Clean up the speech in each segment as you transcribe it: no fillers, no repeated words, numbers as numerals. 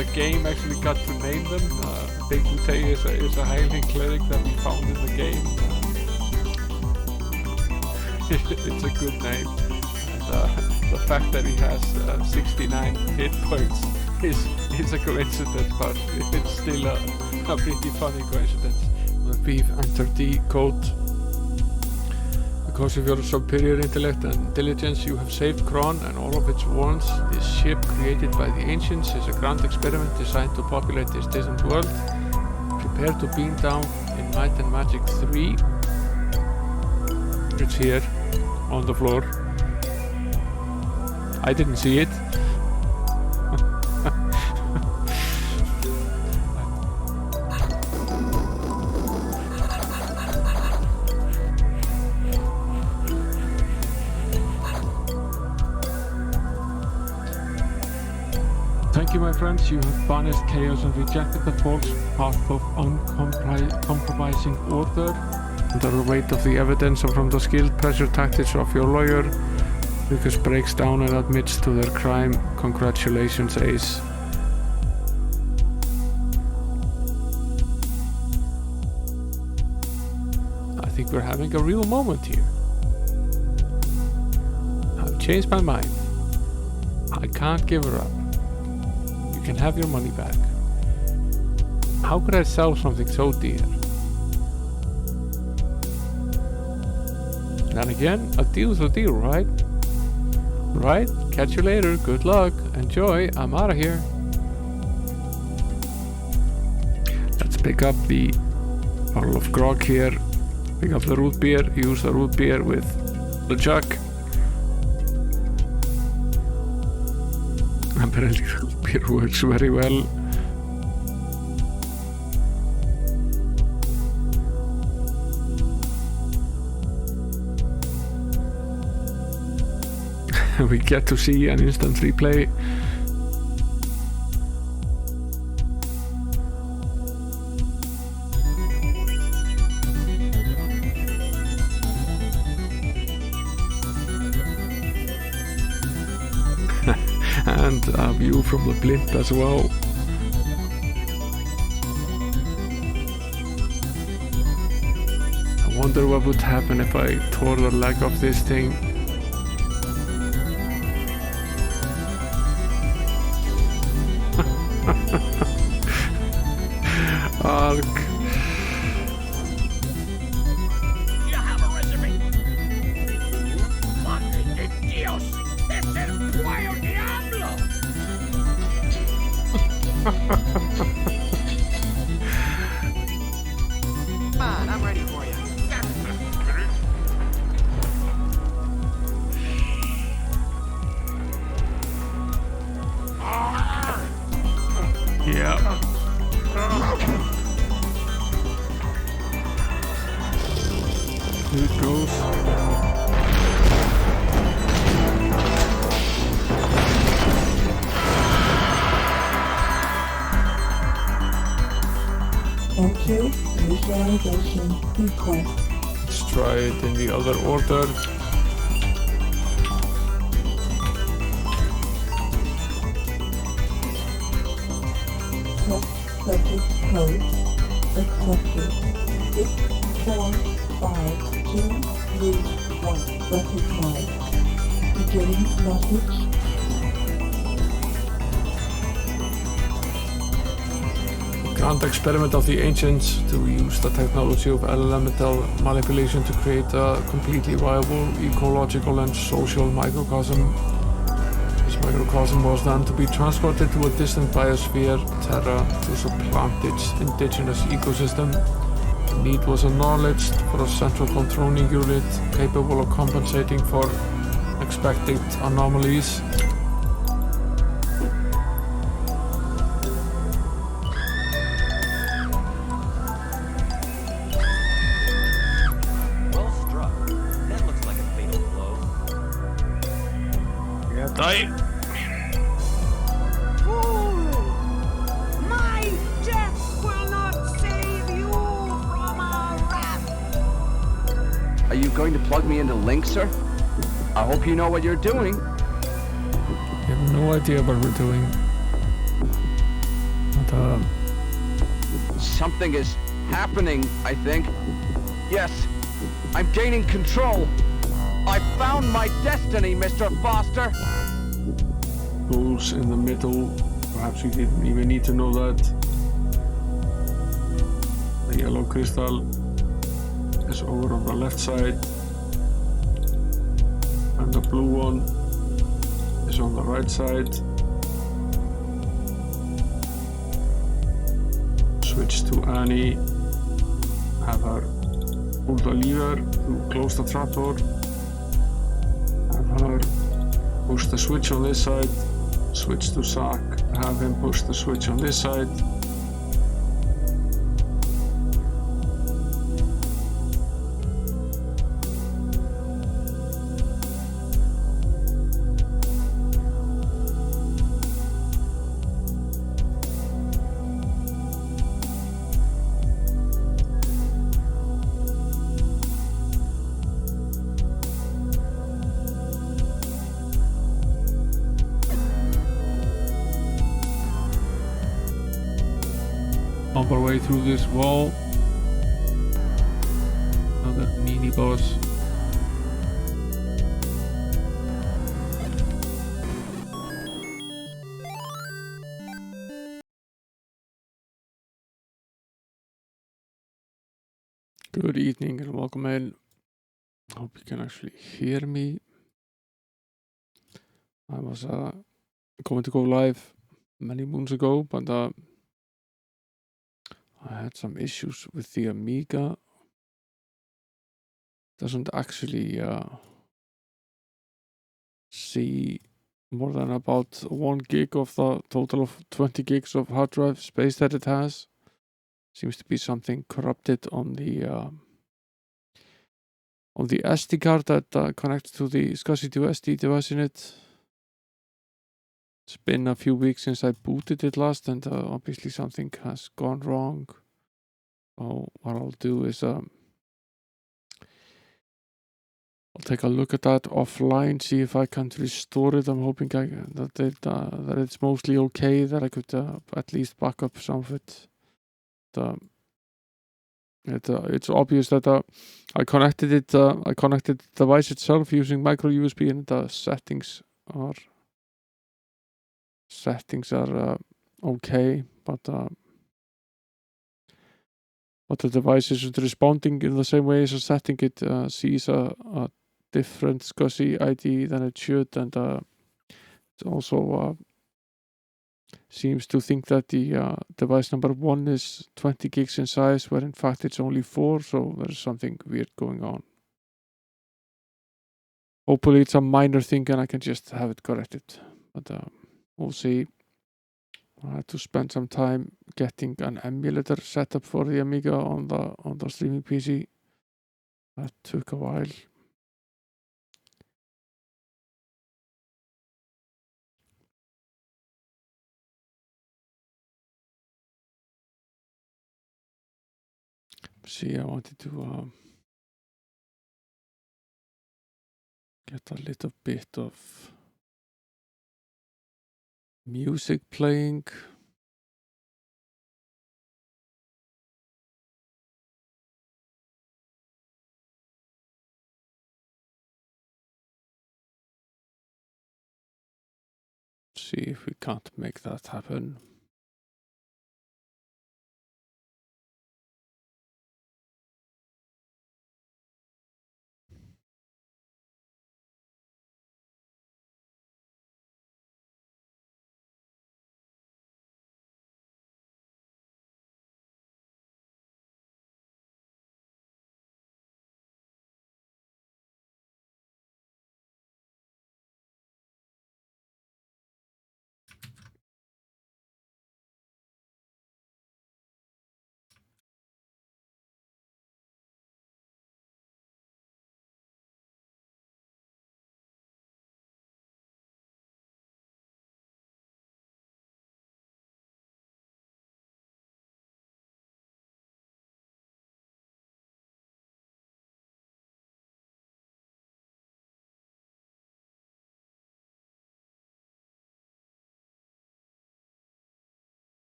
the game actually got to name them. Bigute is a Highland cleric that we found in the game. It's a good name. And the fact that he has 69 hit points is a coincidence, but it's still a pretty funny coincidence. We've entered the code. Because of your superior intellect and intelligence, you have saved Kron and all of its warrants. This ship, created by the ancients, is a grand experiment designed to populate this distant world. Prepare to beam down in Might and Magic 3. It's here, on the floor. I didn't see it. Thank you, my friends. You have banished chaos and rejected the false path of uncompromising order. Under the weight of the evidence and from the skilled pressure tactics of your lawyer, Lucas breaks down and admits to their crime. Congratulations, Ace. I think we're having a real moment here. I've changed my mind. I can't give her up. You can have your money back. How could I sell something so dear? And again, a deal's a deal, right? Right? Catch you later. Good luck. Enjoy. I'm out of here. Let's pick up the bottle of grog here. Pick up the root beer. Use the root beer with the jug. Apparently root beer works very well. We get to see an instant replay. And a view from the blimp as well. I wonder what would happen if I tore the leg of this thing. Ark. You have a reservation. Madre de Dios, es el pollo diablo. Come on, I'm ready for you. Yeah. Here it goes. Enter visualization request. Let's try it in the other order. Subject code accepted. 6452331 recognized. Beginning message. Grand experiment of the ancients to use the technology of elemental manipulation to create a completely viable ecological and social microcosm. This microcosm was then to be transported to a distant biosphere, Terra, to supplant its indigenous ecosystem. The need was acknowledged for a central controlling unit capable of compensating for expected anomalies. Well struck. That looks like a fatal blow. Yeah, die. My death will not save you from our wrath. Are you going to plug me into Link, sir? I hope you know what you're doing. I have no idea what we're doing. But Something is happening, I think. Yes, I'm gaining control. I found my destiny, Mr. Foster. goals in the middle. Perhaps we didn't even need to know that. The yellow crystal is over on the left side, and the blue one is on the right side. Switch to Annie, have her pull the lever to close the trapdoor, have her push the switch on this side, switch to Zack, have him push the switch on this side. On our way through this wall. Another mini boss. Good evening and welcome in. Hope you can actually hear me. I was going to go live many moons ago, but I had some issues with the Amiga. Doesn't actually see more than about 1 gig of the total of 20 gigs of hard drive space that it has. Seems to be something corrupted on the SD card that connects to the SCSI2 SD device in it. It's been a few weeks since I booted it last, and obviously something has gone wrong. So what I'll do is I'll take a look at that offline, see if I can restore it. I'm hoping that it's mostly okay, that I could at least back up some of it. It's obvious that I connected it. I connected the device itself using micro USB, and the settings are okay, but the device isn't responding in the same way as a setting. It sees a different SCSI ID than it should, and it also seems to think that the device number 1 is 20 gigs in size, where in fact it's only 4, so there's something weird going on. Hopefully it's a minor thing and I can just have it corrected, but we'll see. I had to spend some time getting an emulator set up for the Amiga on the streaming PC. That took a while. See, I wanted to get a little bit of music playing. See if we can't make that happen.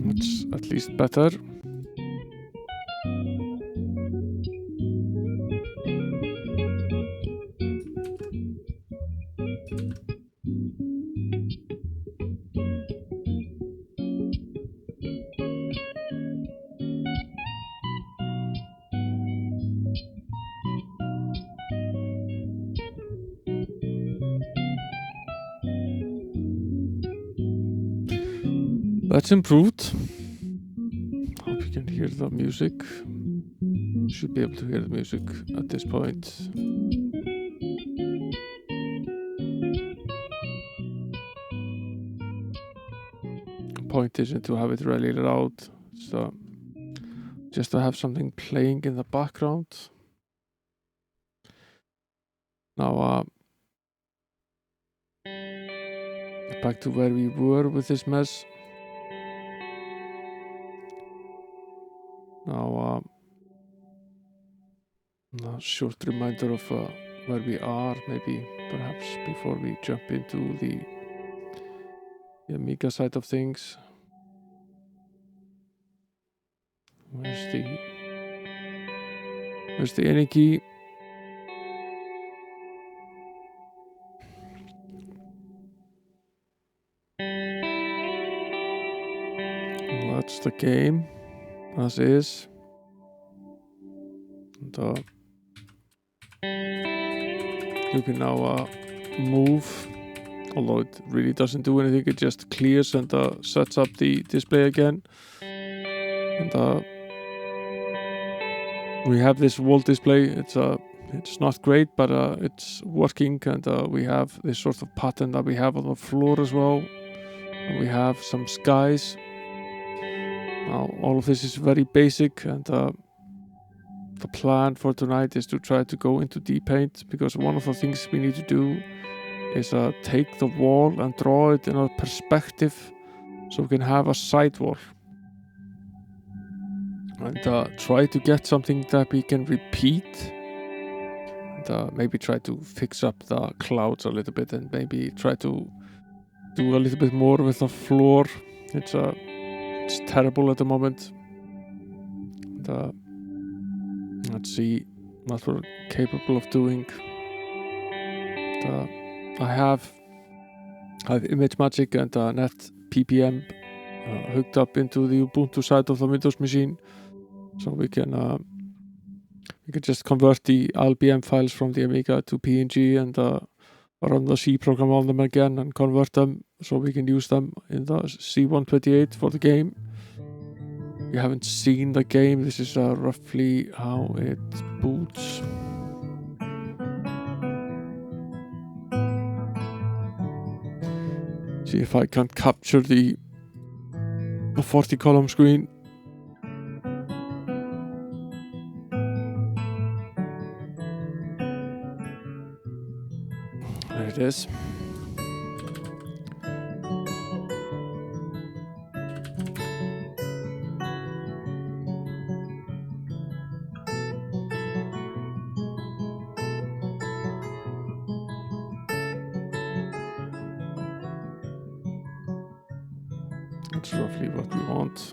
That's at least better. That's improved. Hope you can hear the music. Should be able to hear the music at this point. The point isn't to have it really loud, so just to have something playing in the background. Now, back to where we were with this mess. Now, a short reminder of where we are, maybe perhaps before we jump into the Amiga side of things. Where's the any key? That's the game as is. And, you can now move, although it really doesn't do anything. It just clears and sets up the display again. And we have this wall display. It's not great, but it's working, and we have this sort of pattern that we have on the floor as well. And we have some skies. Now all of this is very basic, and the plan for tonight is to try to go into deep paint, because one of the things we need to do is take the wall and draw it in a perspective so we can have a side wall, and try to get something that we can repeat, and maybe try to fix up the clouds a little bit, and maybe try to do a little bit more with the floor. It's terrible at the moment. And, let's see what we're capable of doing. I have ImageMagick and NetPPM hooked up into the Ubuntu side of the Windows machine, so we can just convert the LBM files from the Amiga to PNG and run the C program on them again and convert them so we can use them in the C128 for the game. If you haven't seen the game, this is roughly how it boots. See if I can capture the 40 column screen. There it is. That's roughly what we want.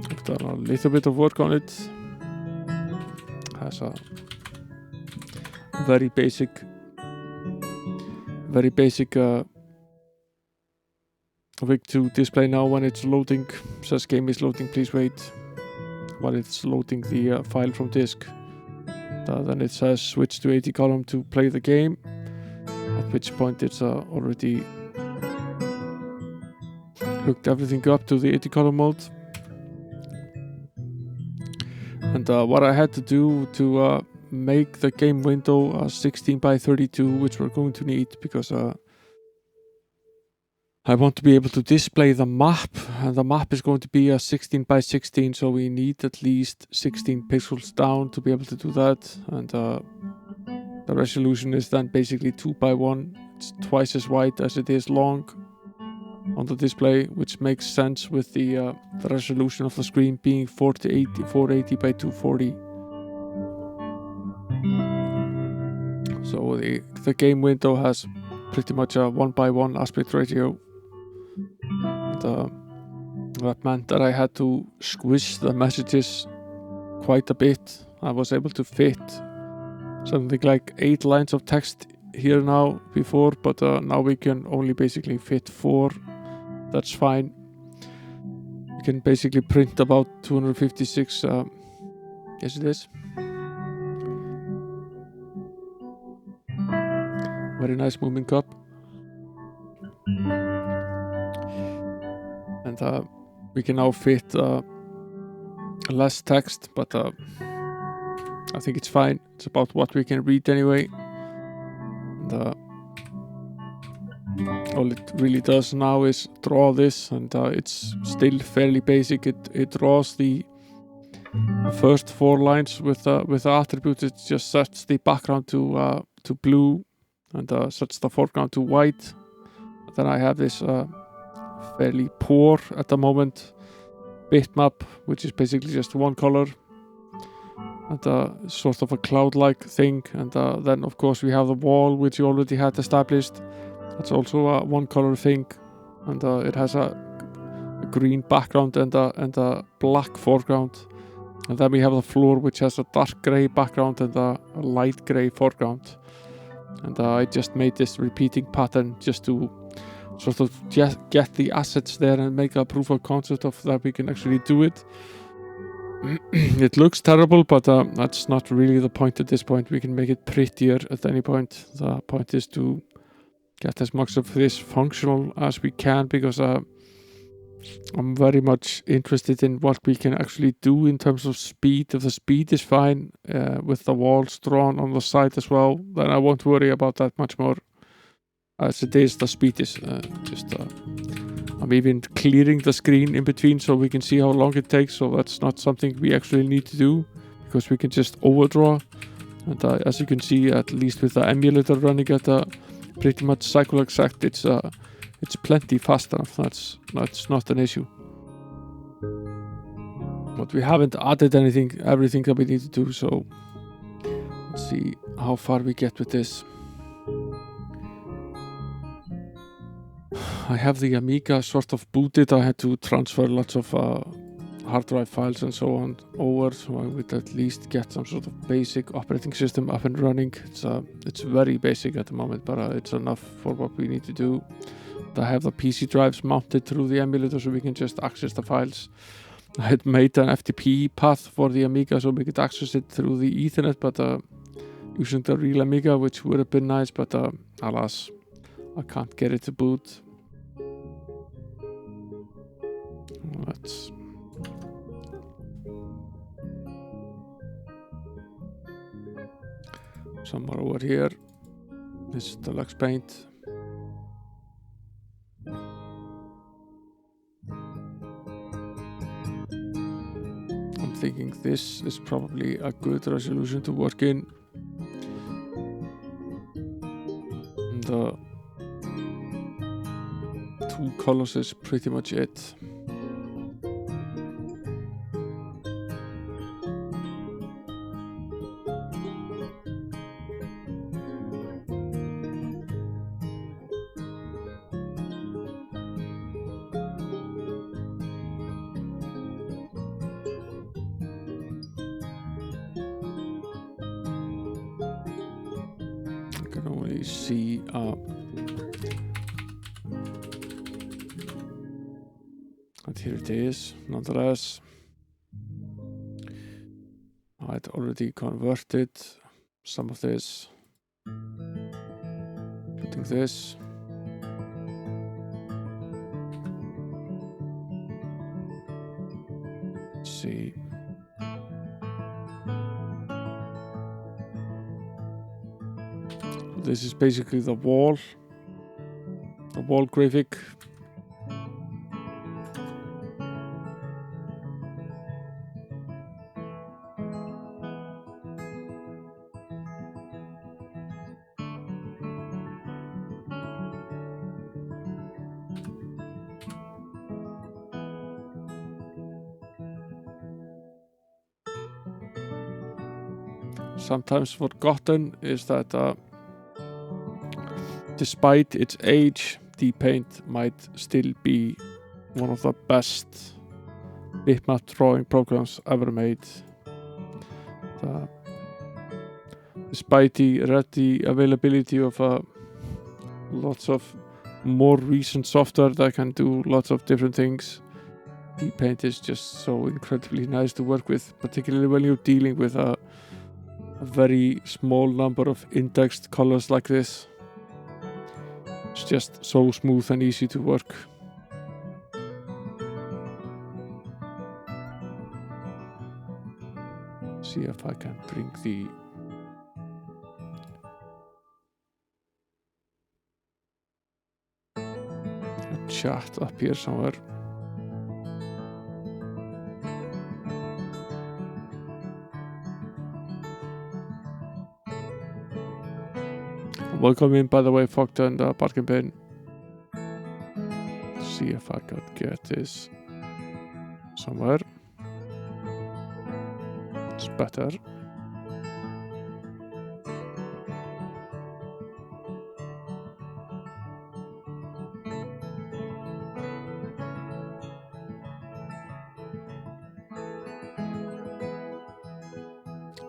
I've done a little bit of work on it. Has a very basic wig to display now when it's loading. Says game is loading, please wait. While it's loading the file from disk. Then it says switch to 80 column to play the game, at which point it's already hooked everything up to the 80 column mode. And what I had to do to make the game window 16 by 32, which we're going to need because I want to be able to display the map, and the map is going to be a 16 by 16, so we need at least 16 pixels down to be able to do that. And the resolution is then basically 2 by 1. It's twice as wide as it is long. on the display, which makes sense with the resolution of the screen being 480 by 240. So the game window has pretty much a 1:1 aspect ratio. And, that meant that I had to squish the messages quite a bit. I was able to fit something like 8 lines of text here now before, but now we can only basically fit 4. That's fine. You can basically print about 256. Yes, it is. Very nice moving cup. And we can now fit less text, but I think it's fine. It's about what we can read anyway. And all it really does now is draw this, and it's still fairly basic. It draws the first 4 lines with the attributes. It just sets the background to blue and sets the foreground to white. Then I have this fairly poor at the moment bitmap, which is basically just one color and sort of a cloud-like thing. And then of course we have the wall, which you already had established. That's also a one color thing, and it has a green background and a black foreground. And then we have the floor, which has a dark gray background and a light gray foreground. And I just made this repeating pattern just to sort of get the assets there and make a proof of concept of that we can actually do it. It looks terrible, but that's not really the point at this point. We can make it prettier at any point. The point is to get as much of this functional as we can, because I'm very much interested in what we can actually do in terms of speed. If the speed is fine with the walls drawn on the side as well, then I won't worry about that much more. As it is, the speed is I'm even clearing the screen in between so we can see how long it takes. So that's not something we actually need to do, because we can just overdraw. And as you can see, at least with the emulator running at pretty much cycle exact, it's plenty fast enough. That's not an issue. But we haven't added everything that we need to do. So let's see how far we get with this. I have the Amiga sort of booted. I had to transfer lots of hard drive files and so on over, so I would at least get some sort of basic operating system up and running. It's very basic at the moment, but it's enough for what we need to do. I have the PC drives mounted through the emulator so we can just access the files. I had made an FTP path for the Amiga so we could access it through the Ethernet, but using the real Amiga, which would have been nice, but alas, I can't get it to boot. Let's somewhere over here. This is Deluxe Paint. I'm thinking this is probably a good resolution to work in. And the 2 colors is pretty much it. See and here it is. Nonetheless, I'd already converted some of this, putting this. Let's see. This is basically the wall graphic. sometimes forgotten is that despite its age, the paint might still be one of the best bitmap drawing programs ever made. Despite the ready availability of lots of more recent software that can do lots of different things, the paint is just so incredibly nice to work with, particularly when you're dealing with a very small number of indexed colors like this. It's just so smooth and easy to work. See if I can bring the chat up here somewhere. Welcome in, by the way, Fogta and Bargain Bin. See if I could get this somewhere. It's better.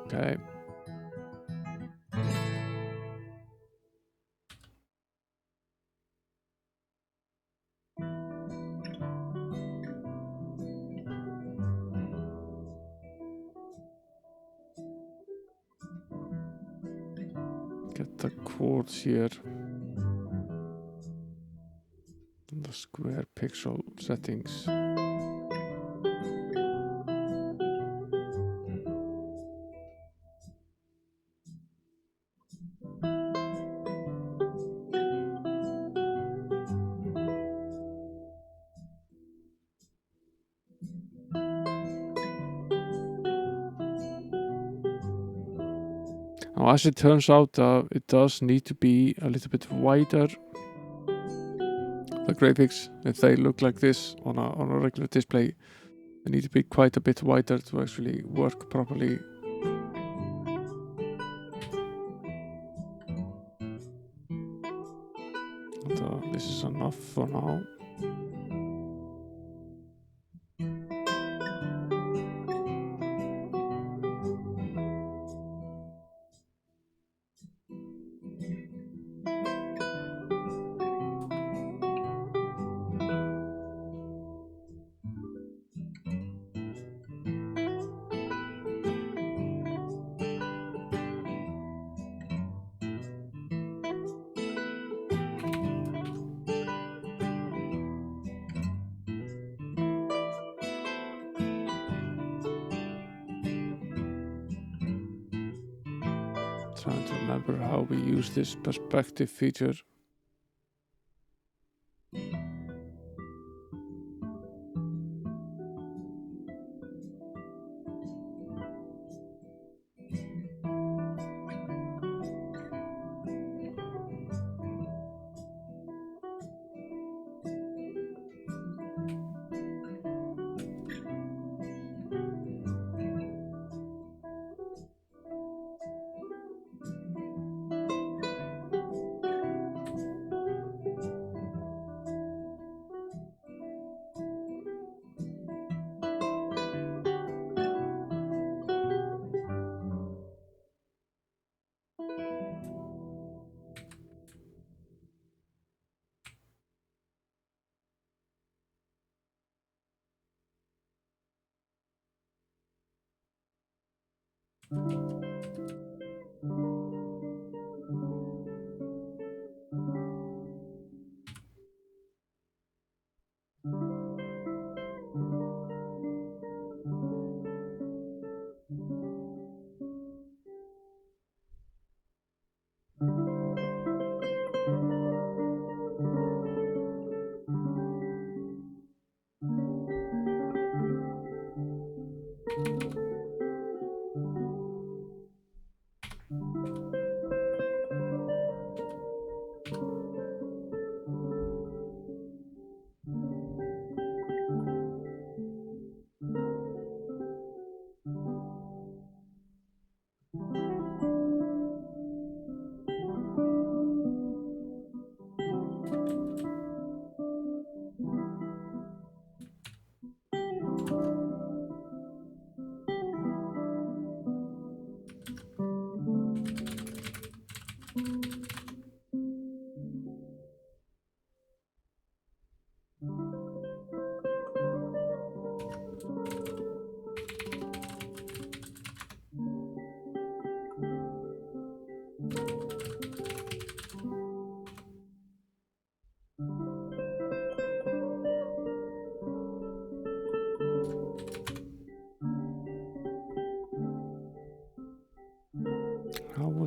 Okay. Get the chords here. The square pixel settings. Now, as it turns out, it does need to be a little bit wider. The graphics, if they look like this on a regular display, they need to be quite a bit wider to actually work properly. And, this is enough for now. Trying to remember how we use this perspective feature.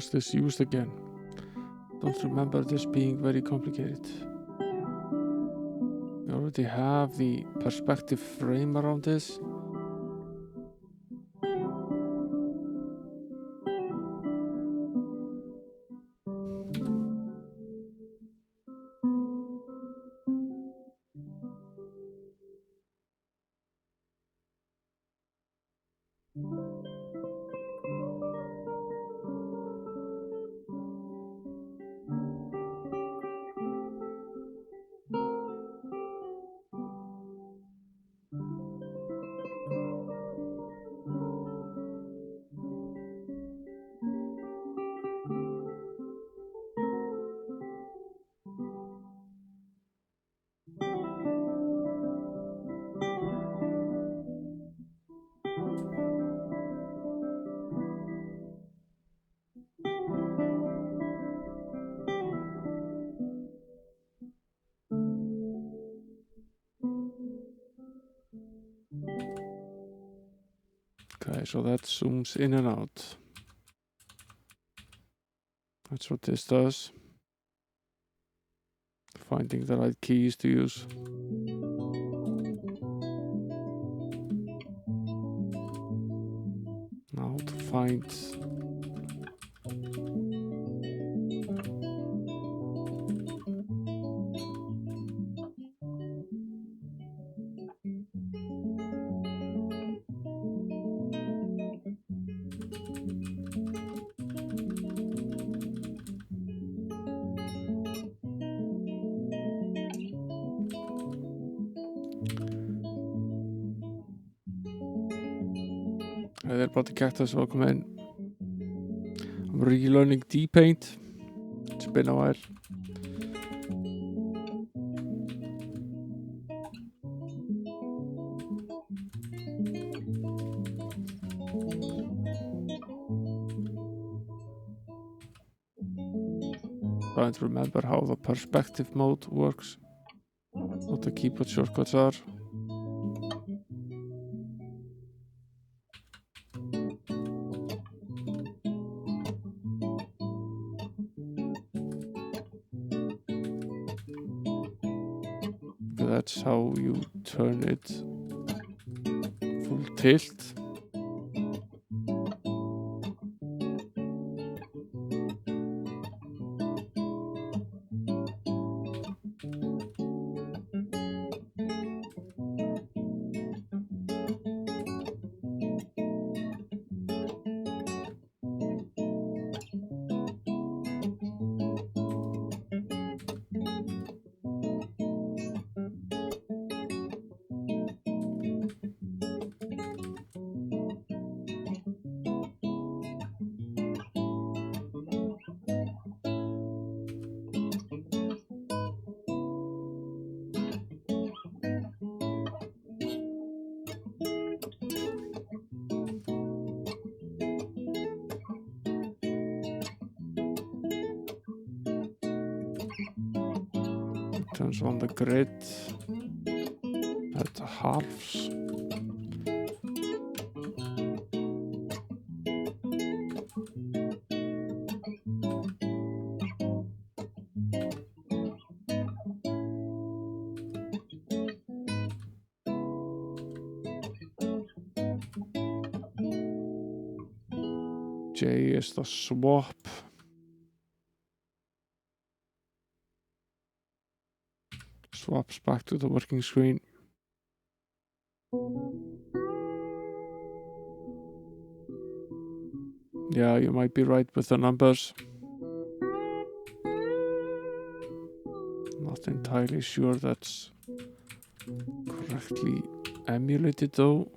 was this used again? Don't remember this being very complicated. We already have the perspective frame around this. Okay, so that zooms in and out. That's what this does. Finding the right keys to use. Now to find Hey there, Potty Cactus, welcome in. I'm relearning D-Paint. It's been a while. Trying to remember how the perspective mode works. What the keyboard shortcuts are. That's how you turn it full tilt. Turns on the grid at halves. J is the swap. Swaps back to the working screen. Yeah, you might be right with the numbers. Not entirely sure that's correctly emulated though.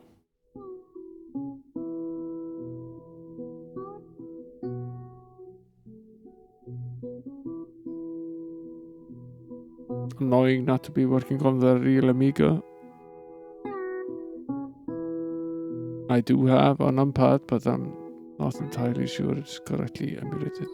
Annoying not to be working on the real Amiga. I do have a numpad, but I'm not entirely sure it's correctly emulated.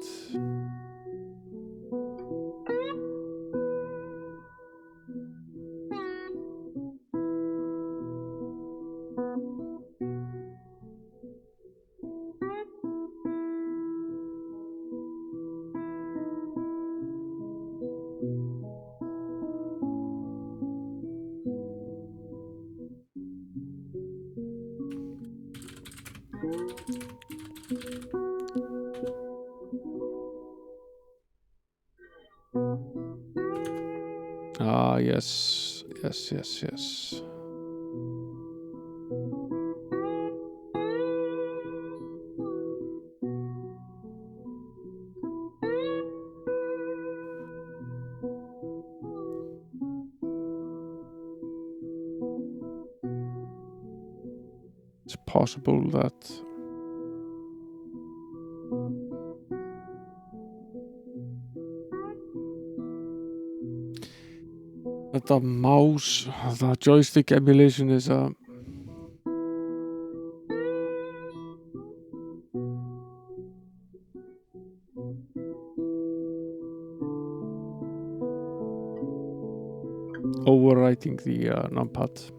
yes, yes, yes, yes. It's possible that the mouse, the joystick emulation is overwriting the numpad.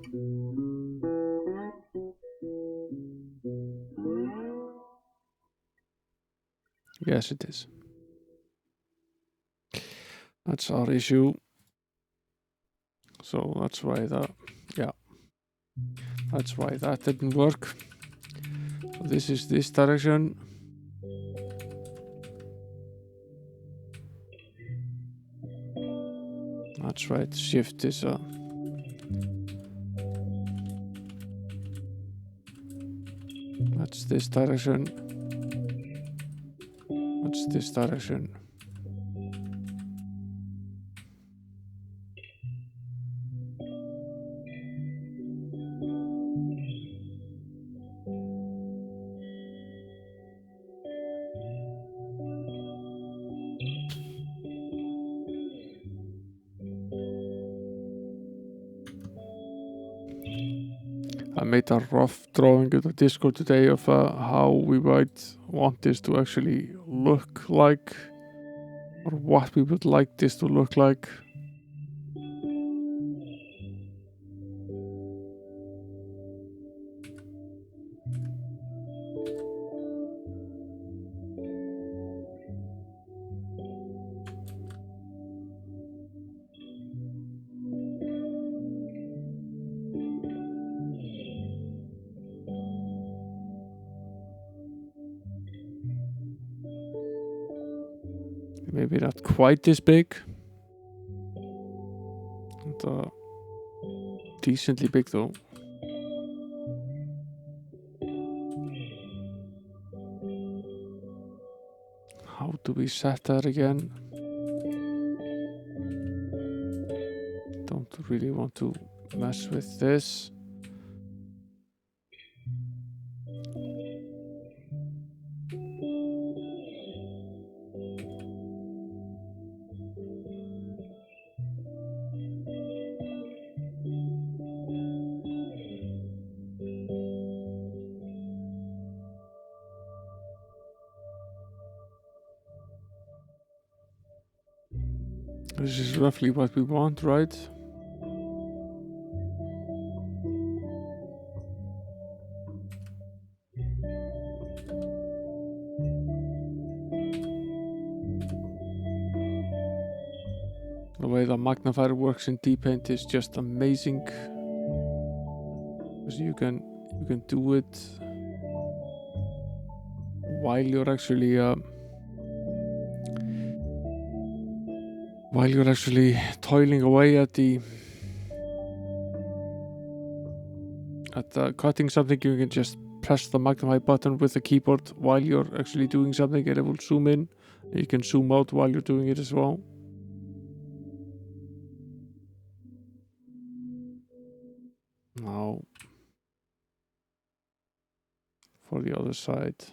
Yes, it is. That's our issue. So that's why that's why that didn't work. So this is this direction. That's right. Shift is that's this direction. That's this direction. I made a rough drawing in the Discord today of how we might want this to actually look like, or what we would like this to look like. Maybe not quite this big, but decently big though. How do we set that again? Don't really want to mess with this. This is roughly what we want, right? The way the magnifier works in T-Paint is just amazing. Because you can do it while you're actually toiling away at cutting something. You can just press the magnify button with the keyboard while you're actually doing something, and it will zoom in. You can zoom out while you're doing it as well. Now for the other side.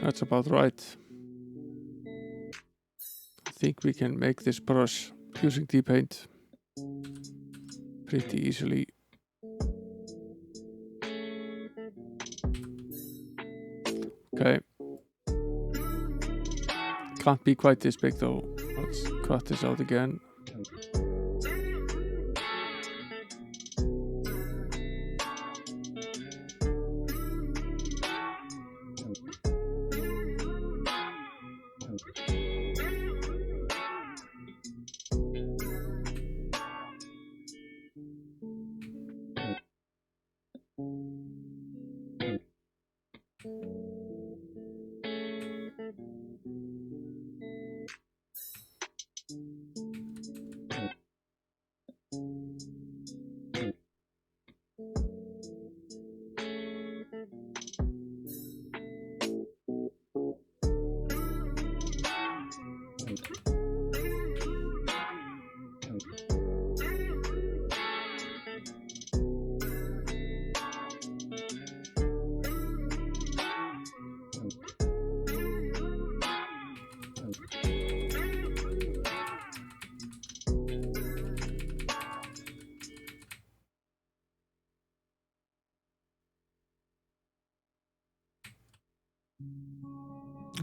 That's about right. I think we can make this brush using T-Paint pretty easily. Okay. Can't be quite this big though. Let's cut this out again.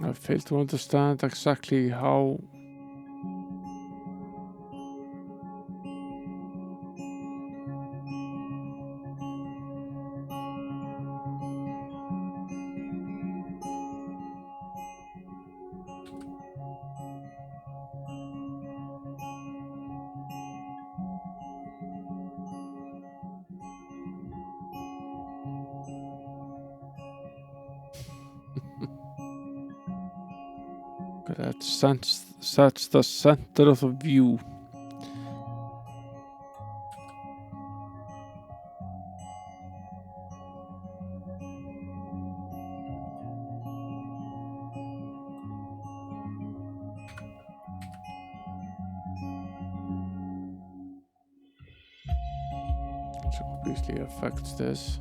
I fail to understand exactly how. That sets the center of the view. Which obviously affects this.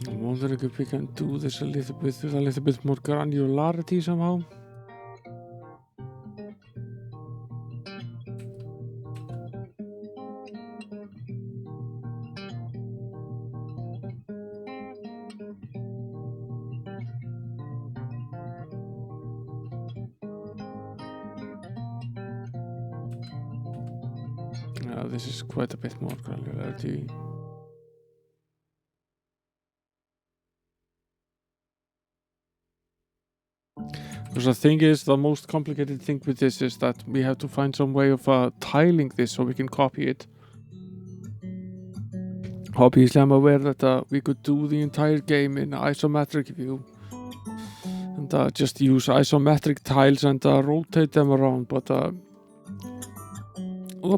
I'm wondering if we can do this a little bit with a little bit more granularity somehow. This is quite a bit more granularity. Because the thing is, the most complicated thing with this is that we have to find some way of tiling this so we can copy it. Obviously, I'm aware that we could do the entire game in isometric view and just use isometric tiles and rotate them around, but the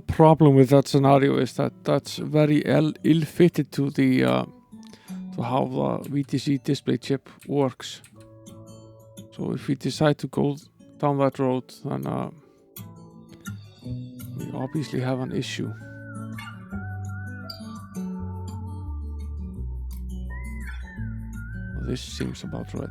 problem with that scenario is that that's very ill-fitted to the to how the VTC display chip works. So if we decide to go down that road, then we obviously have an issue. This seems about right.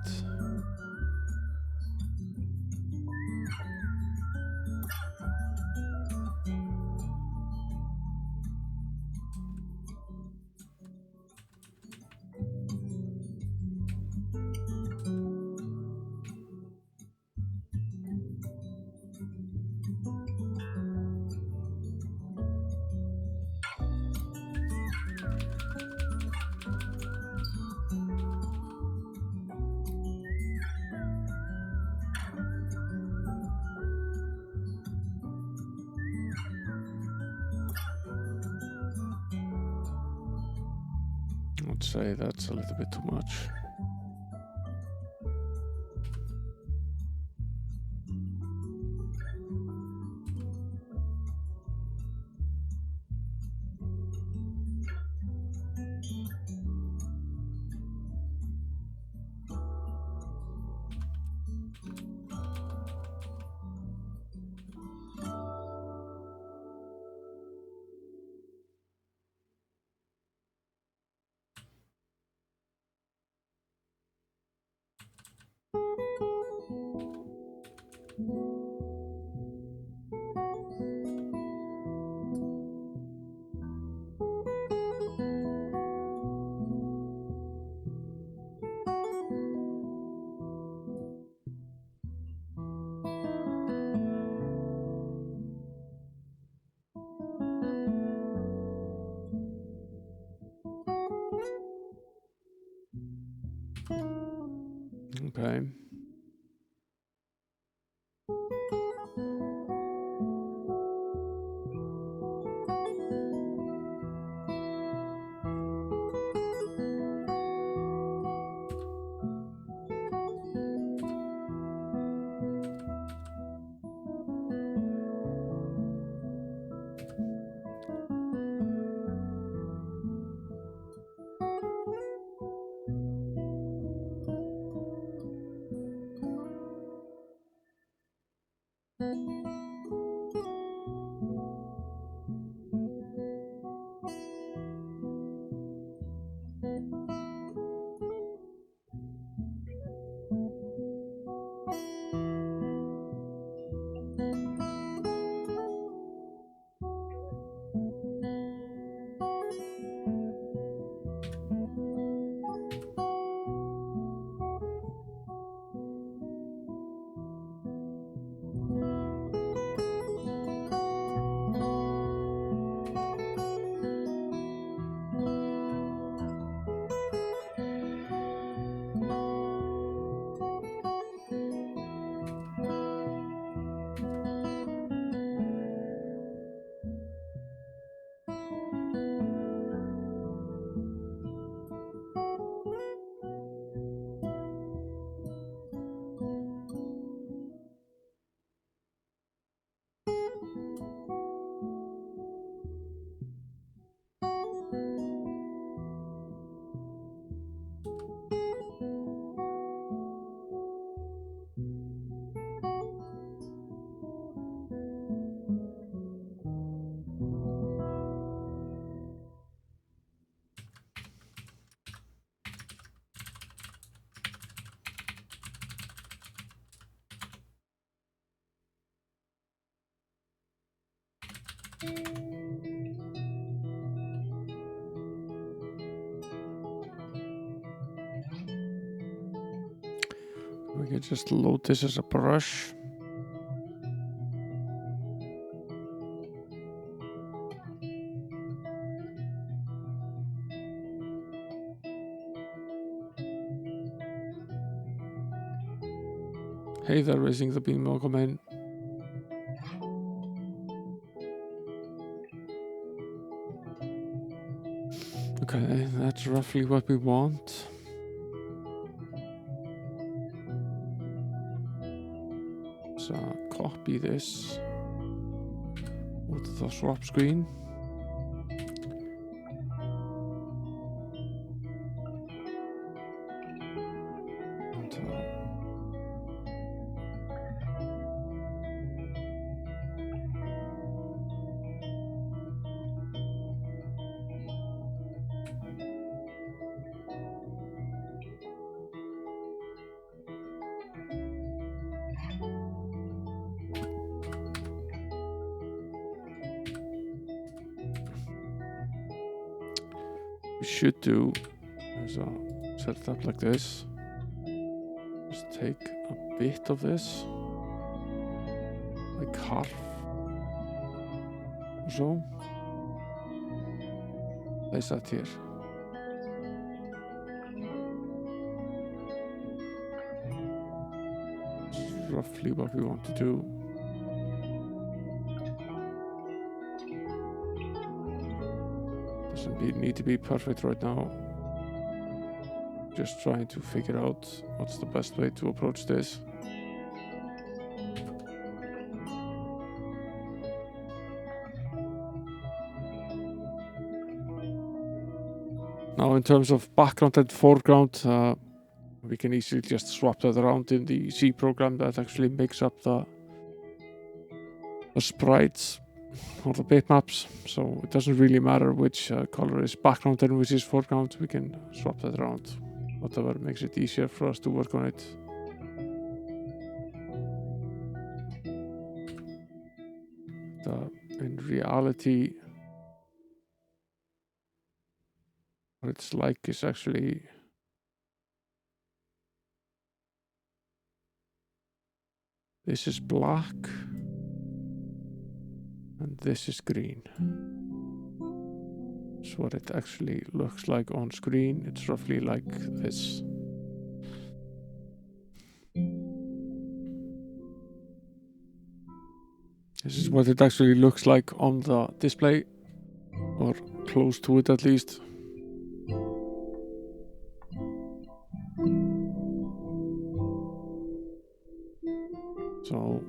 I'd say that's a little bit too much. Okay. We can just load this as a brush. Hey there, raising the beam, welcome in. Okay, that's roughly what we want. So copy this. Go to the swap screen. And, we should do so set it up like this. Just take a bit of this, like half or so. Place that here. That's roughly what we want to do. Doesn't need to be perfect right now. Just trying to figure out what's the best way to approach this. Now in terms of background and foreground, we can easily just swap that around in the C program that actually makes up the sprites or the bitmaps. So it doesn't really matter which color is background and which is foreground. We can swap that around. Whatever makes it easier for us to work on it. In reality, what it's like is actually this is black and this is green. That's what it actually looks like on screen. It's roughly like this. This is what it actually looks like on the display, or close to it at least. So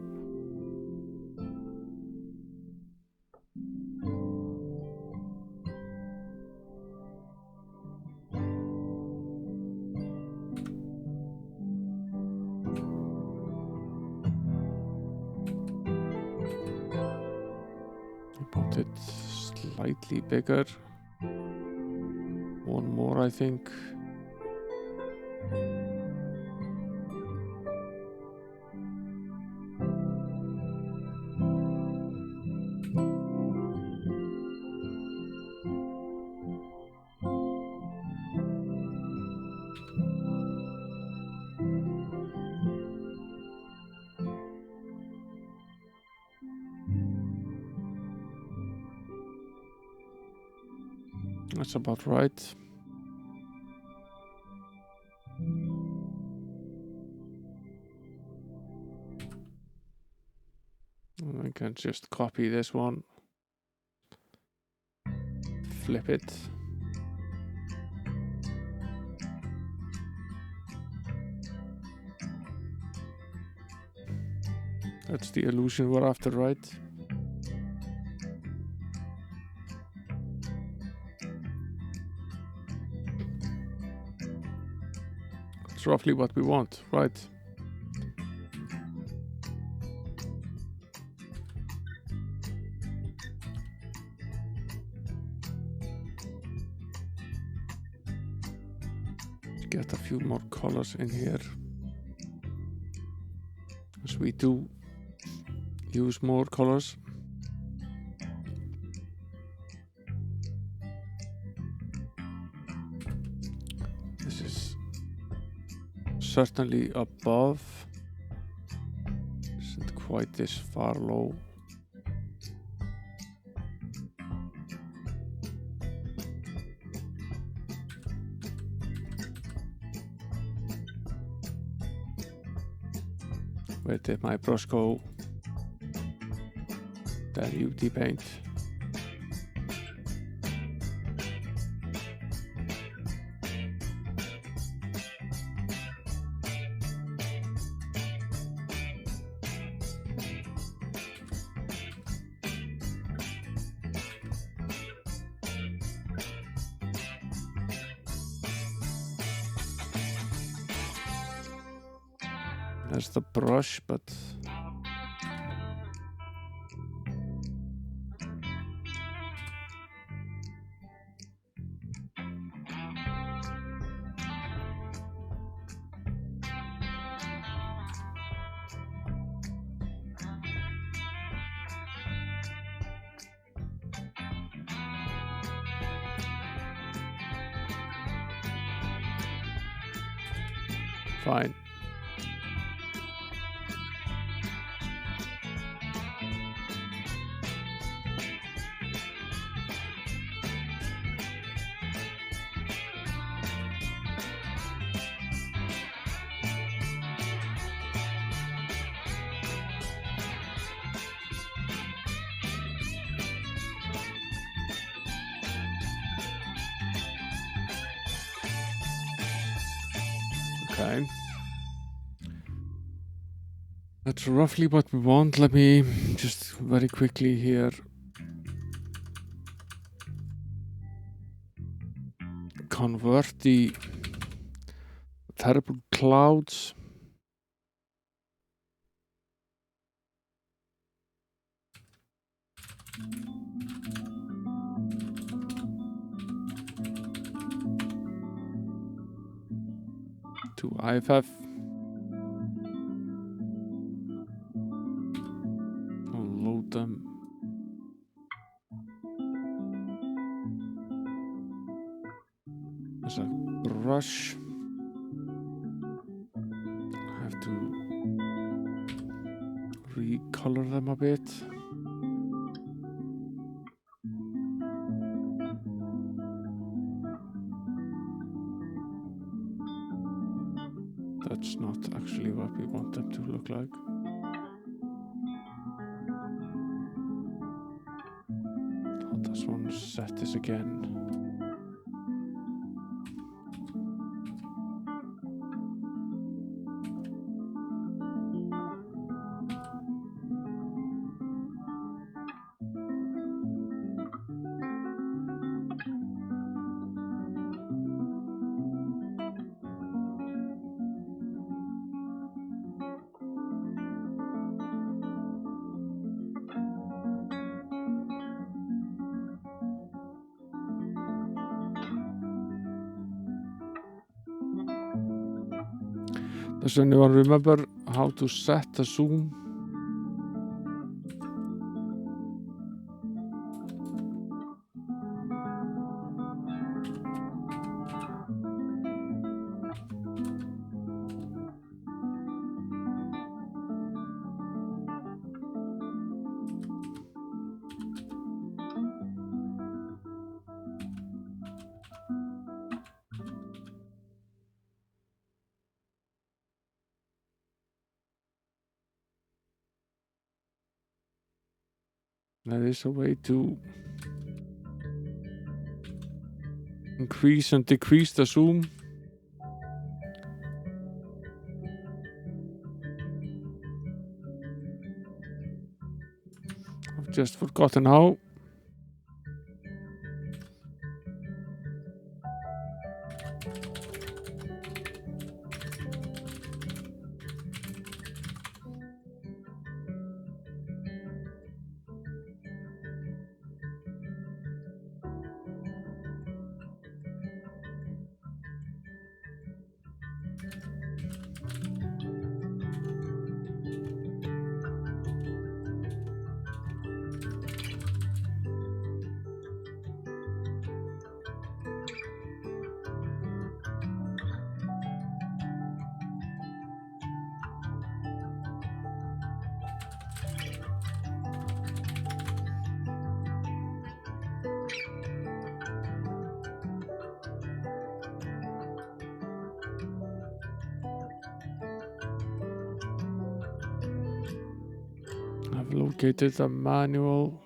put it slightly bigger. One more, I think. That's about right. And I can just copy this one, flip it. That's the illusion we're after, right? It's roughly what we want, right? Get a few more colors in here, as we do use more colors. This is certainly above, isn't quite this far low. Where did my brush go? That UD paint. There's the brush, but fine. Okay. That's roughly what we want. Let me just very quickly here convert the terrible clouds to IFF. I'll load them. There's a brush. I have to recolor them a bit. That's not actually what we want them to look like. I'll just want to set this again. Does anyone remember how to set the zoom? There is a way to increase and decrease the zoom. I've just forgotten how. I've located a manual.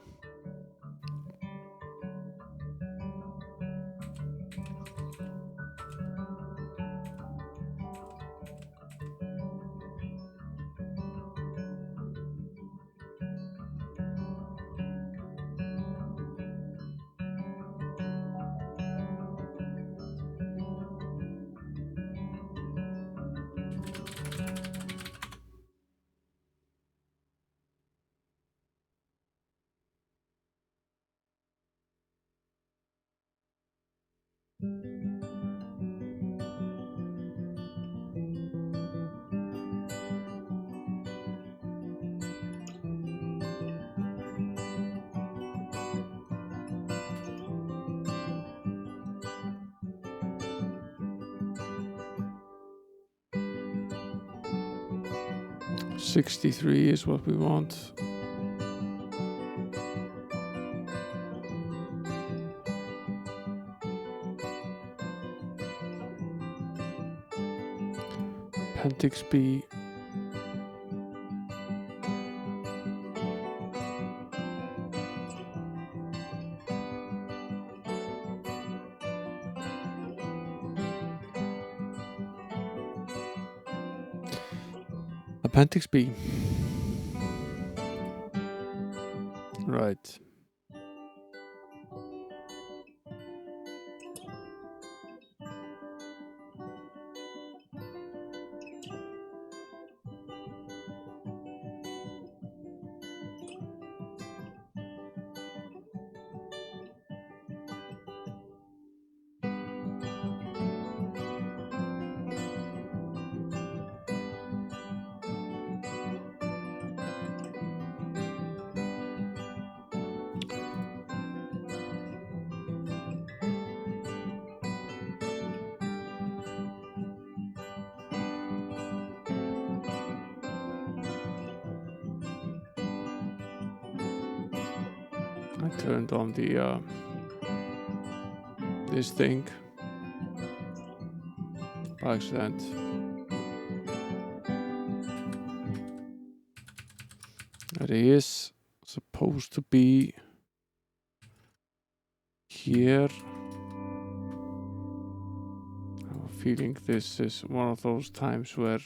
$63 is what we want. Appendix B. Appendix B. Right. I turned on the this thing by accident. It is supposed to be here. I have a feeling this is one of those times where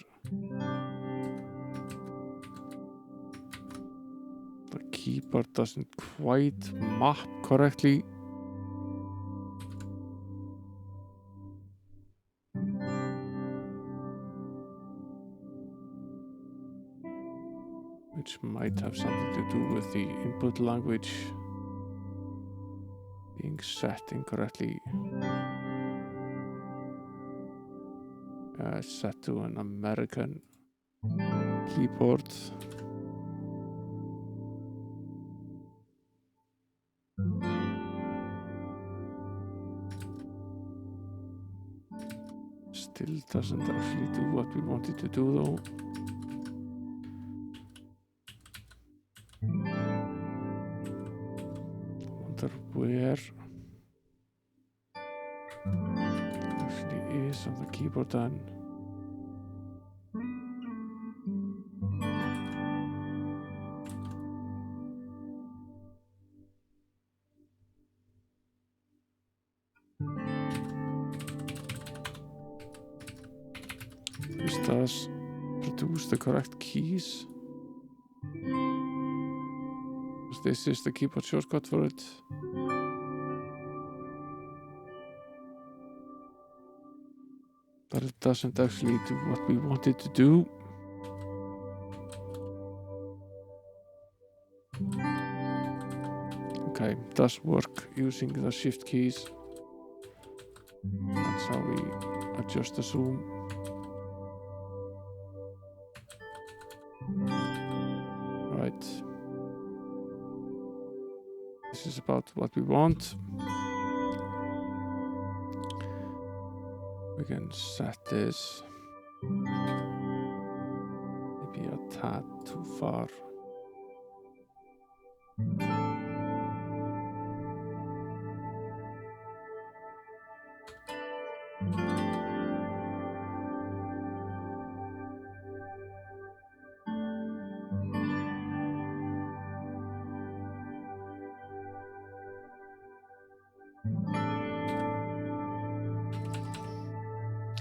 the keyboard doesn't quite map correctly. Which might have something to do with the input language being set incorrectly. Set to an American keyboard. Still doesn't actually do what we wanted to do though. Wonder where actually is on the keyboard then. This does produce the correct keys. This is the keyboard shortcut for it. But it doesn't actually do what we want it to do. Okay, it does work using the shift keys. That's how we adjust the zoom. Right. This is about what we want. We can set this maybe a tad too far.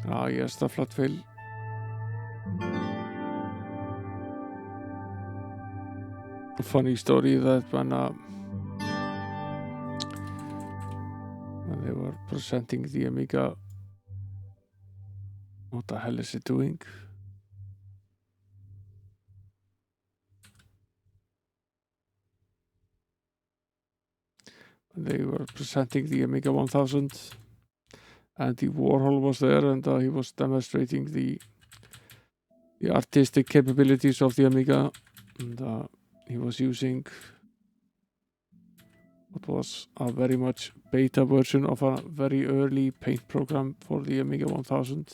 Ah, yes, the flat fail. A funny story that when they were presenting the Amiga, what the hell is it doing? They were presenting the Amiga 1000, and the Warhol was there, and he was demonstrating the artistic capabilities of the Amiga, and he was using what was a very much beta version of a very early paint program for the Amiga 1000.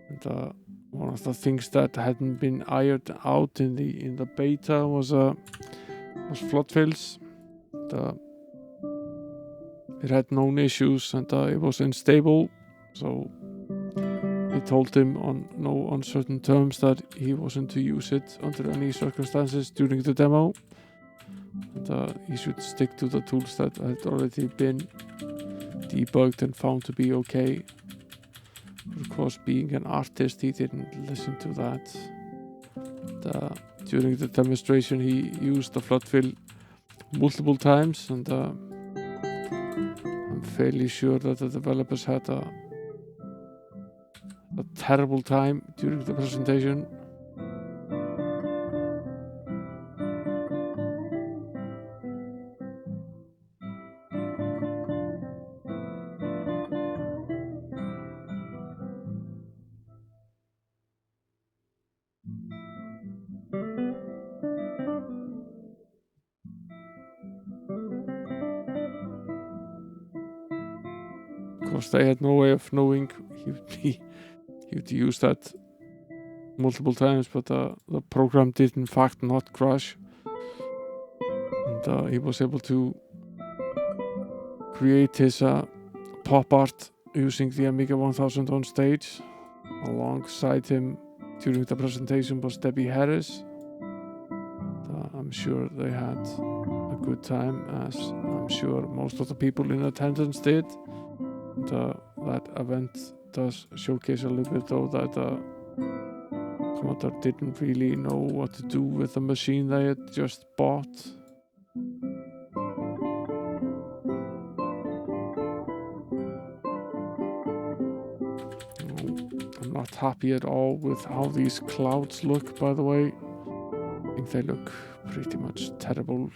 And one of the things that hadn't been ironed out in the beta was flood fails. It had known issues, and it was unstable, so he told him on no uncertain terms that he wasn't to use it under any circumstances during the demo, and he should stick to the tools that had already been debugged and found to be okay. Of course, being an artist, he didn't listen to that. During the demonstration, he used the flood fill multiple times, and I'm fairly sure that the developers had a terrible time during the presentation. Of course, they had no way of knowing he would use that multiple times, but the program did in fact not crash, and he was able to create his pop art using the Amiga 1000 on stage. Alongside him during the presentation was Debbie Harris. I'm sure they had a good time, as I'm sure most of the people in attendance did. That event does showcase a little bit, though, that Commodore didn't really know what to do with the machine they had just bought. I'm not happy at all with how these clouds look, by the way. I think they look pretty much terrible.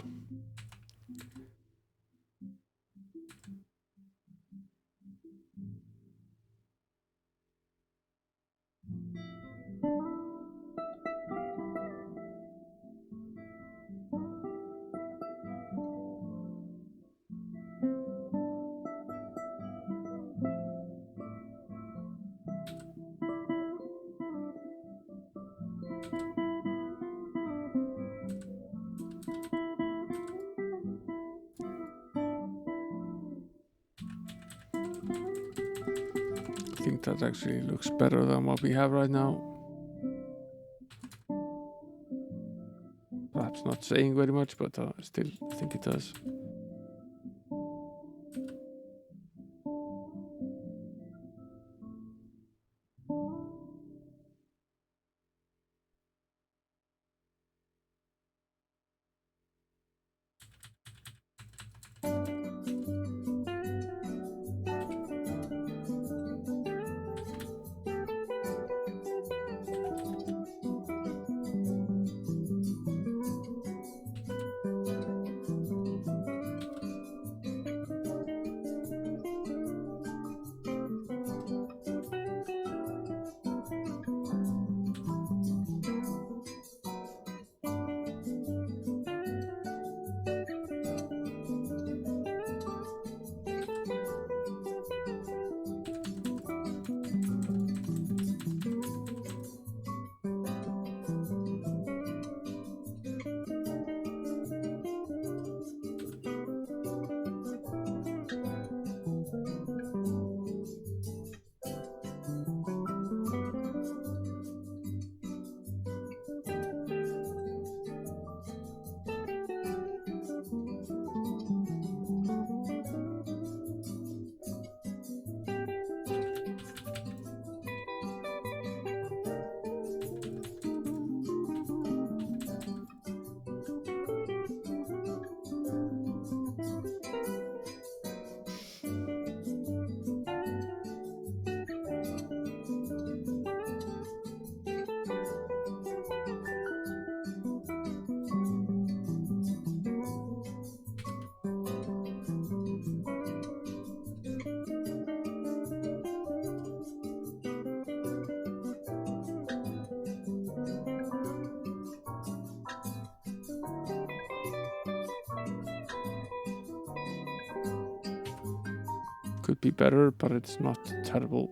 I think that actually looks better than what we have right now. Perhaps not saying very much, but still I think it does. could be better, but it's not terrible.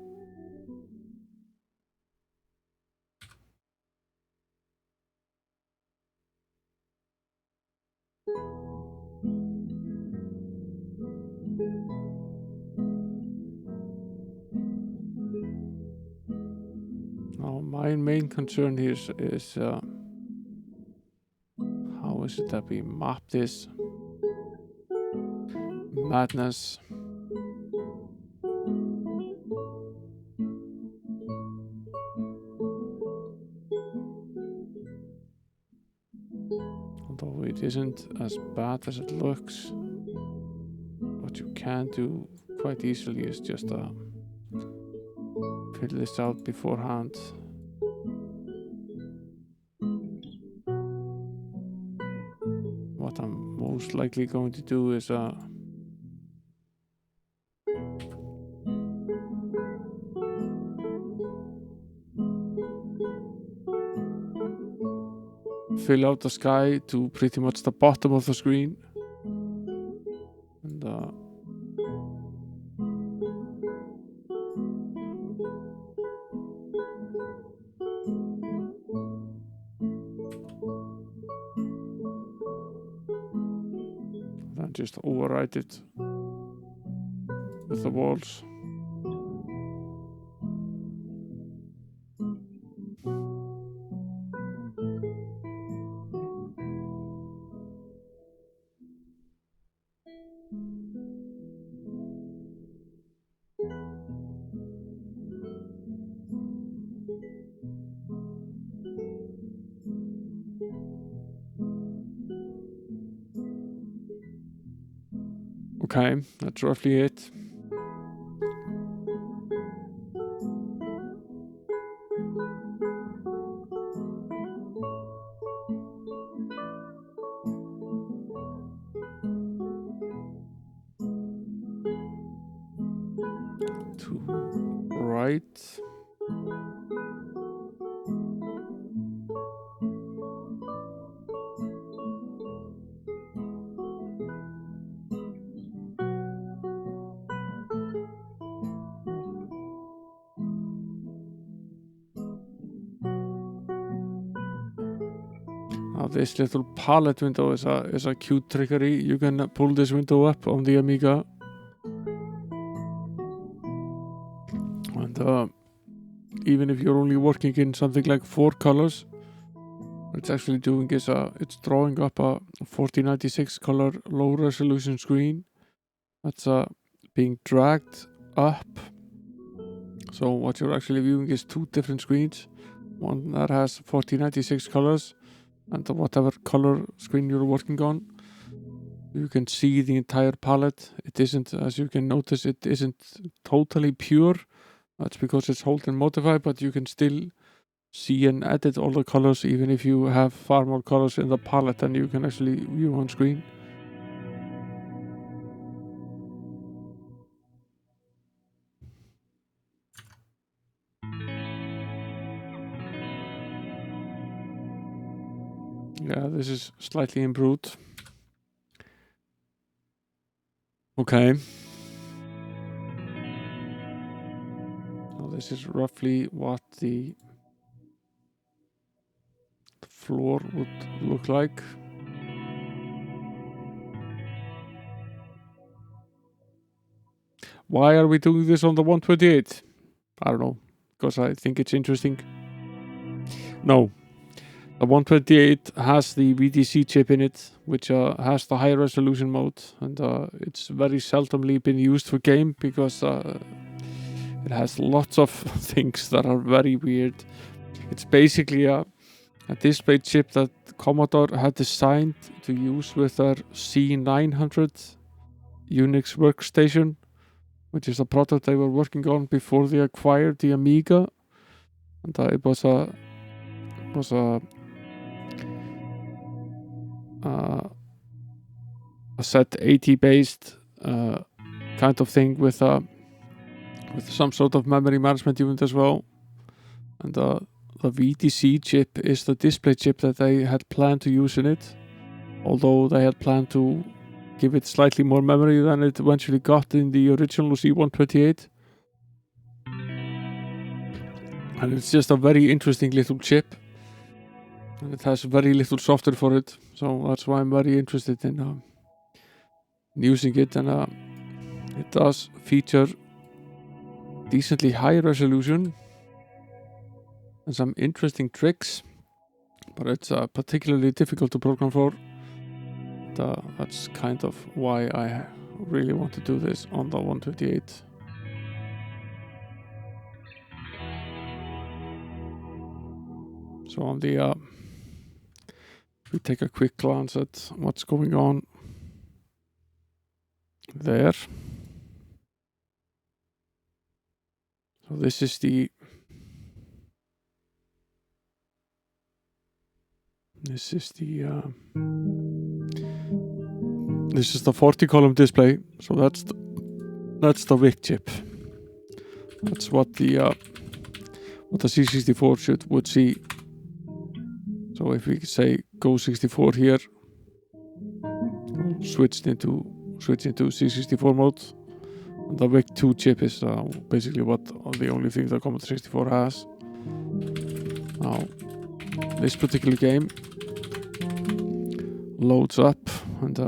Now, my main concern here is how is it that we map this madness? Although it isn't as bad as it looks, what you can do quite easily is just fill this out beforehand. What I'm most likely going to do is fill out the sky to pretty much the bottom of the screen, and then just overwrite it with the walls. Okay, that's roughly it. To right. Now this little palette window is a cute trickery. You can pull this window up on the Amiga, and even if you're only working in something like 4 colors, what it's actually doing is it's drawing up a 4096 color low resolution screen that's being dragged up. So what you're actually viewing is 2 different screens, one that has 4096 colors and whatever color screen you're working on. You can see the entire palette. It isn't, as you can notice, it isn't totally pure. That's because it's hold and modify, but you can still see and edit all the colors even if you have far more colors in the palette than you can actually view on screen. Yeah, this is slightly improved. Okay. So this is roughly what the floor would look like. Why are we doing this on the 128? I don't know, because I think it's interesting. No. The 128 has the VDC chip in it, which has the high resolution mode, and it's very seldomly been used for game because it has lots of things that are very weird. It's basically a display chip that Commodore had designed to use with their C900 Unix workstation, which is a product they were working on before they acquired the Amiga, and it was a Z80 based kind of thing with some sort of memory management unit as well. And the VDC chip is the display chip that they had planned to use in it, although they had planned to give it slightly more memory than it eventually got in the original C128. And it's just a very interesting little chip. And it has very little software for it. So that's why I'm very interested in using it. And it does feature decently high resolution and some interesting tricks. But it's particularly difficult to program for. That's kind of why I really want to do this on the 128. So on the we take a quick glance at what's going on there. So this is the this is the 40 column display. So that's the VIC chip. That's what the C64 would see. So if we say go 64 here, switch into C64 mode. And the VIC2 chip is basically the only thing the Commodore 64 has. Now, this particular game loads up, and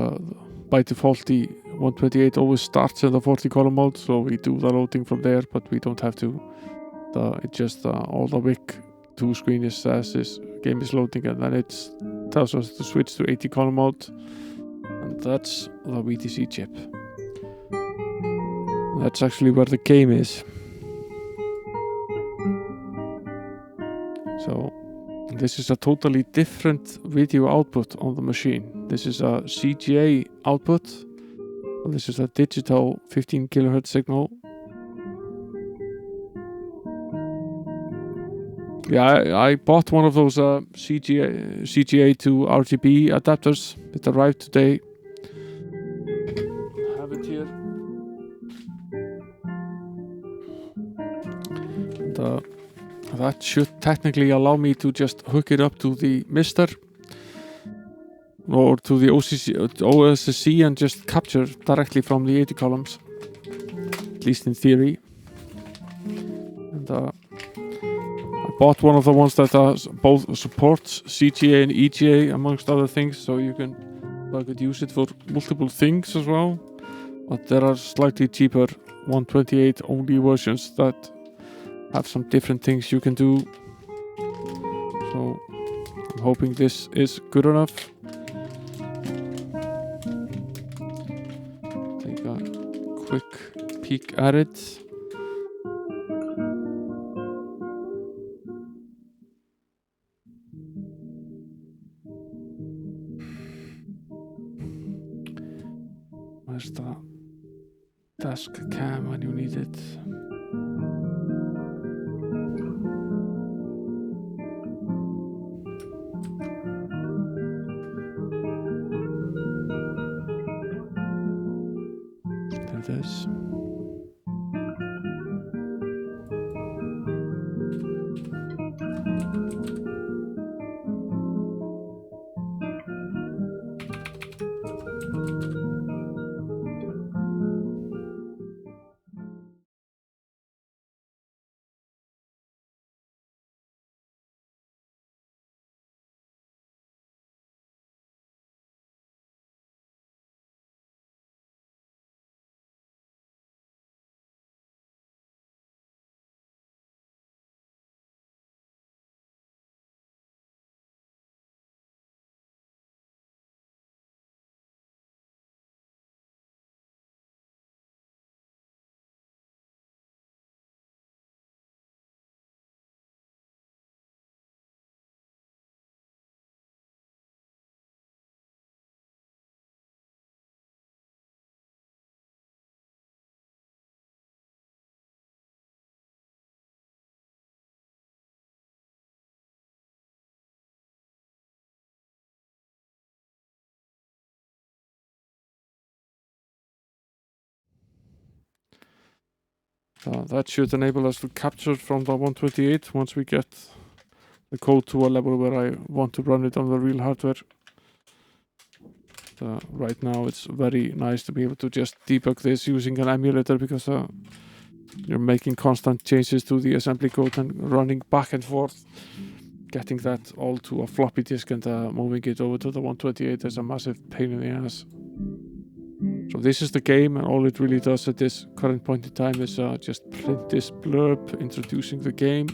by default the 128 always starts in the 40 column mode, so we do the loading from there, but we don't have to. It just all the VIC2 screen says this game is loading, and then it tells us to switch to 80 column mode, and that's the VTC chip. That's actually where the game is. So this is a totally different video output on the machine. This is a CGA output. This is a digital 15 kilohertz signal. Yeah, I bought one of those CGA to RGB adapters. It arrived today. I have it here. And that should technically allow me to just hook it up to the Mister or to the OSSC and just capture directly from the 80 columns, at least in theory. And I bought one of the ones that both supports CGA and EGA amongst other things, so I could use it for multiple things as well. But there are slightly cheaper 128 only versions that have some different things you can do. So I'm hoping this is good enough. Take a quick peek at it. Where's the desk cam when you need it? There it is. That should enable us to capture from the 128 once we get the code to a level where I want to run it on the real hardware. right now it's very nice to be able to just debug this using an emulator, because you're making constant changes to the assembly code and running back and forth, getting that all to a floppy disk and moving it over to the 128 is a massive pain in the ass. So this is the game, and all it really does at this current point in time is just print this blurb introducing the game,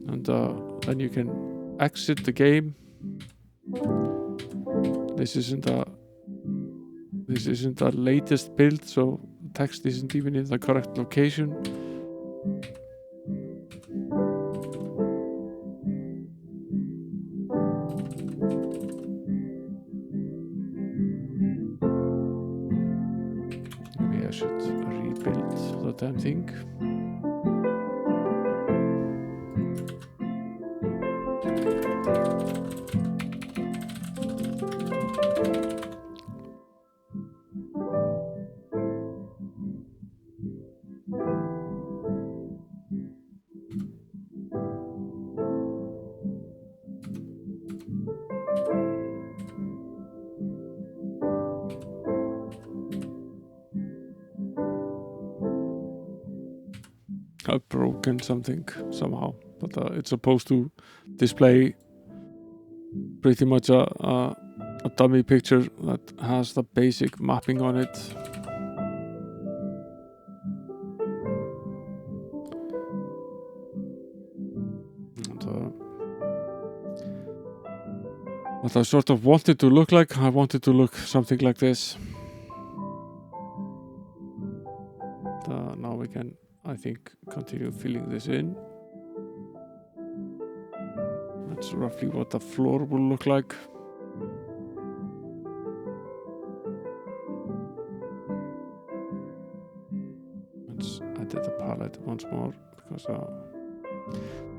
and then you can exit the game. This isn't the latest build, so text isn't even in the correct location. Maybe I should rebuild the damn thing. I've broken something somehow, but it's supposed to display pretty much a dummy picture that has the basic mapping on it. And, what I sort of wanted to look like, I wanted to look something like this. Now we can, I think, continue filling this in. That's roughly what the floor will look like. Let's edit the palette once more, because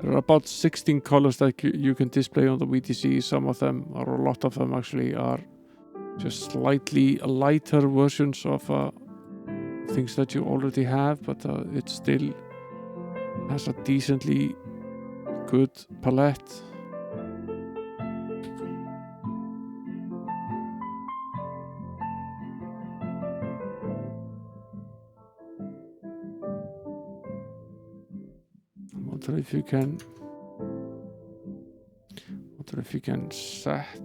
there are about 16 colors that you can display on the VTC. Some of them, or a lot of them actually, are just slightly lighter versions of things that you already have, but it still has a decently good palette. I wonder if you can set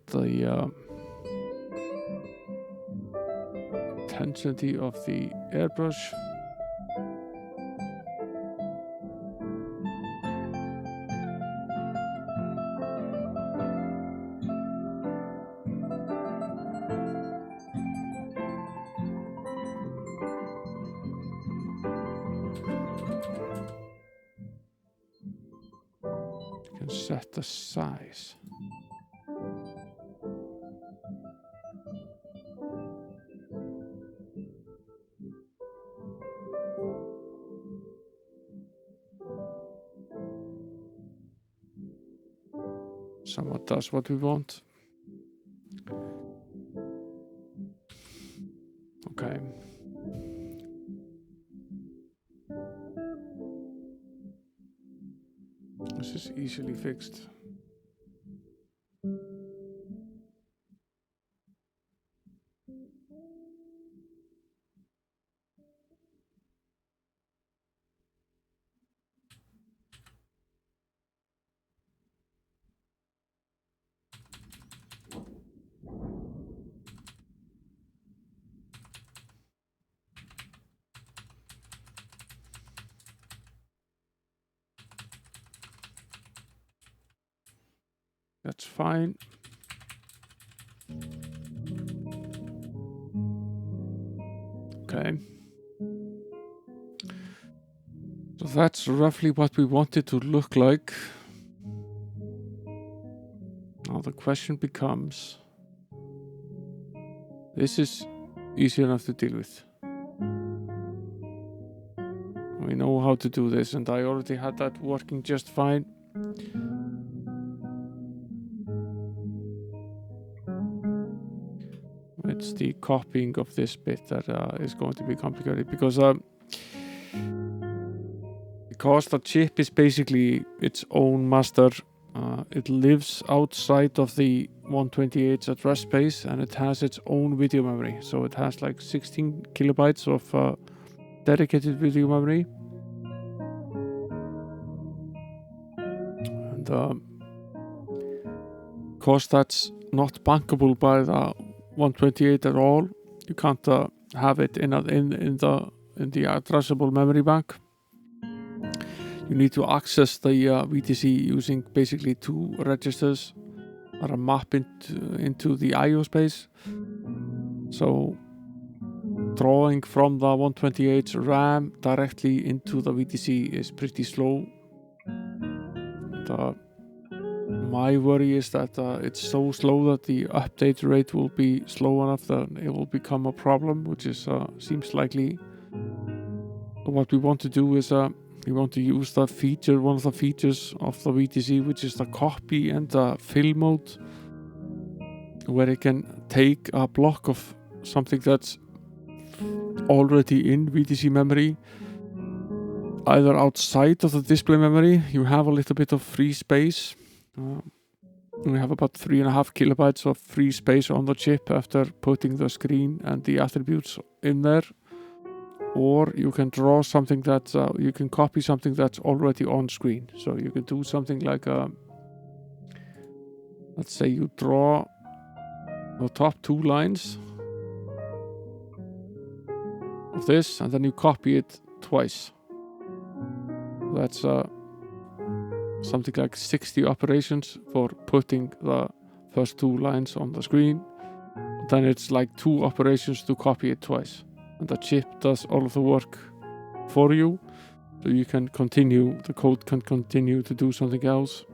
the intensity of the airbrush. You can set the size. Somewhat does what we want. Okay. This is easily fixed. That's fine. Okay. So that's roughly what we want it to look like. Now the question becomes, this is easy enough to deal with. We know how to do this, and I already had that working just fine. It's the copying of this bit that is going to be complicated, because the chip is basically its own master. It lives outside of the 128's address space, and it has its own video memory. So it has like 16 kilobytes of dedicated video memory. And because that's not bankable by the 128 at all, you can't have it in the addressable memory bank. You need to access the VTC using basically two registers that are mapped into the I/O space. So drawing from the 128's RAM directly into the VTC is pretty slow. And, my worry is that it's so slow that the update rate will be slow enough that it will become a problem, which is seems likely. So what we want to do is we want to use that feature, one of the features of the VTC, which is the copy and the fill mode, where it can take a block of something that's already in VTC memory, either outside of the display memory. You have a little bit of free space. We have about 3.5 kilobytes of free space on the chip after putting the screen and the attributes in there. Or you can draw something that you can copy something that's already on screen. So you can do something like let's say you draw the top 2 lines of this, and then you copy it twice. That's something like 60 operations for putting the first 2 lines on the screen. Then it's like 2 operations to copy it twice. And the chip does all of the work for you, so you can continue, the code can continue to do something else.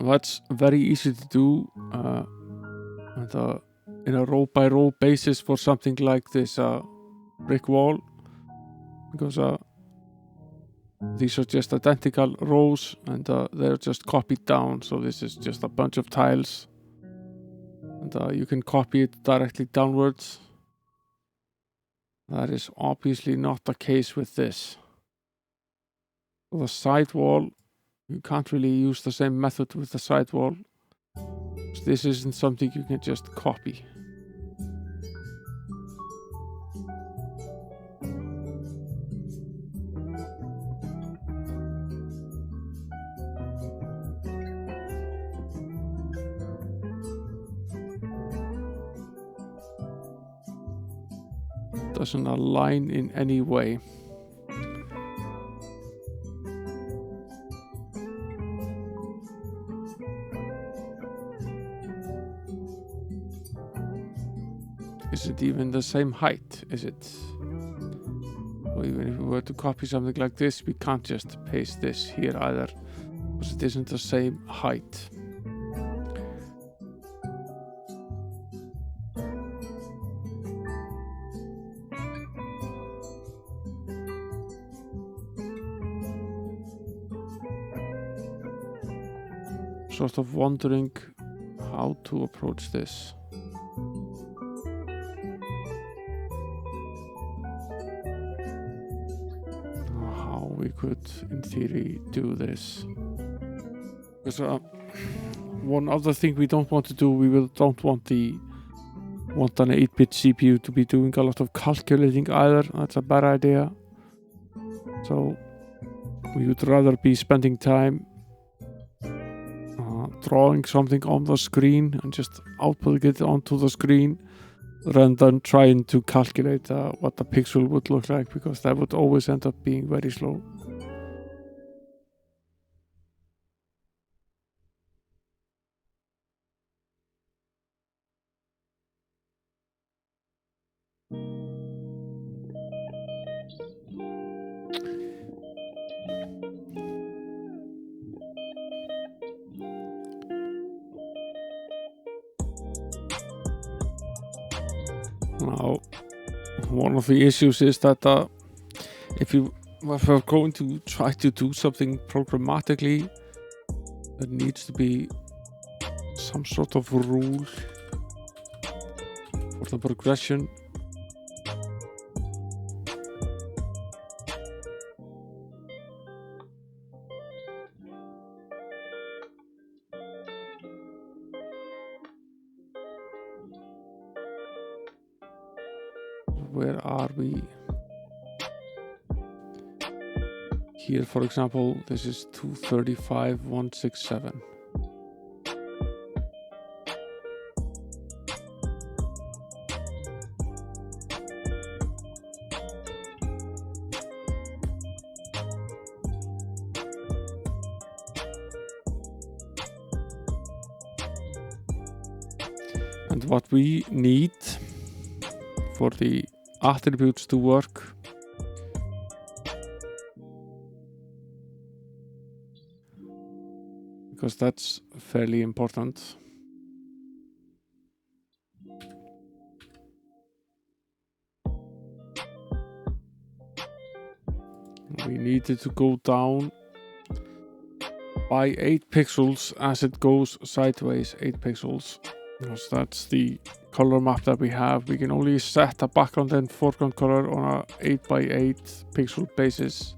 That's very easy to do and, in a row by row basis for something like this brick wall, because these are just identical rows and they're just copied down. So this is just a bunch of tiles. And you can copy it directly downwards. That is obviously not the case with this. For the side wall, you can't really use the same method with the side wall. This isn't something you can just copy. Doesn't align in any way. Is it even the same height? Is it? Well, even if we were to copy something like this, we can't just paste this here either, because it isn't the same height. Sort of wondering how to approach this. How we could, in theory, do this. Because one other thing we don't want to do, don't want an 8-bit CPU to be doing a lot of calculating either. That's a bad idea. So we would rather be spending time drawing something on the screen and just outputting it onto the screen, rather than trying to calculate what the pixel would look like, because that would always end up being very slow. Now, one of the issues is that if we're going to try to do something programmatically, there needs to be some sort of rule for the progression. Where are we? Here, for example, this is 235.167. And what we need for the attributes to work because that's fairly important. We need it to go down by 8 pixels as it goes sideways, 8 pixels. Because that's the color map that we have. We can only set a background and foreground color on a 8 by 8 pixel basis.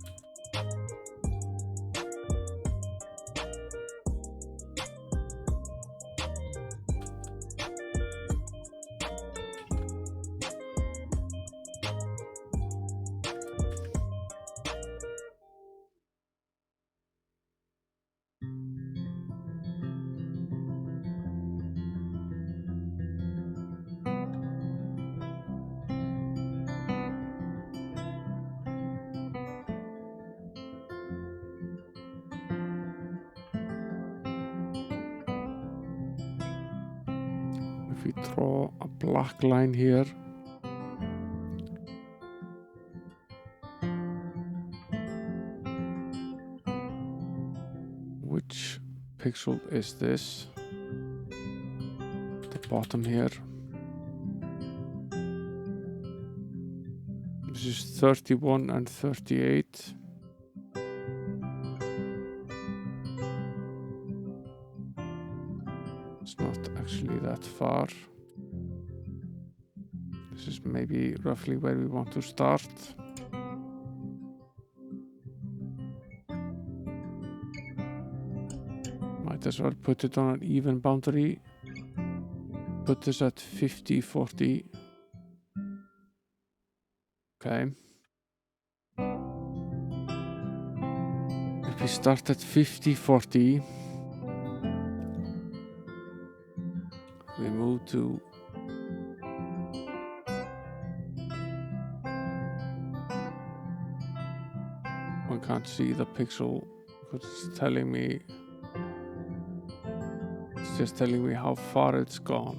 If we draw a black line here, which pixel is this? The bottom here. This is 31 and 38. It's not actually that far. This is maybe roughly where we want to start. Might as well put it on an even boundary. Put this at 50-40. Okay. If we start at 50-40, we move to I can't see the pixel because it's telling me it's just telling me how far it's gone.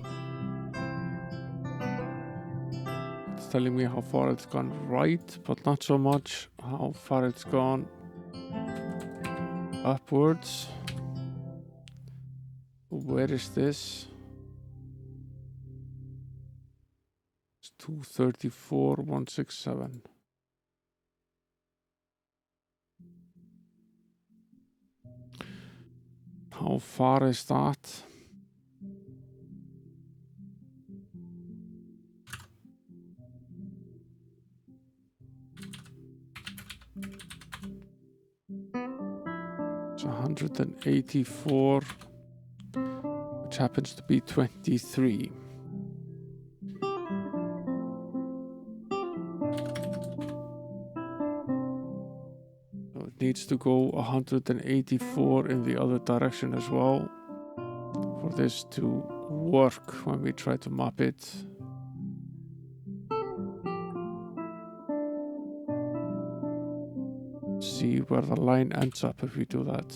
It's telling me how far it's gone right, but not so much how far it's gone upwards. Where is this? It's 234.167. How far is that? It's 184, which happens to be 23. So it needs to go 184 in the other direction as well for this to work when we try to map it. See where the line ends up if we do that.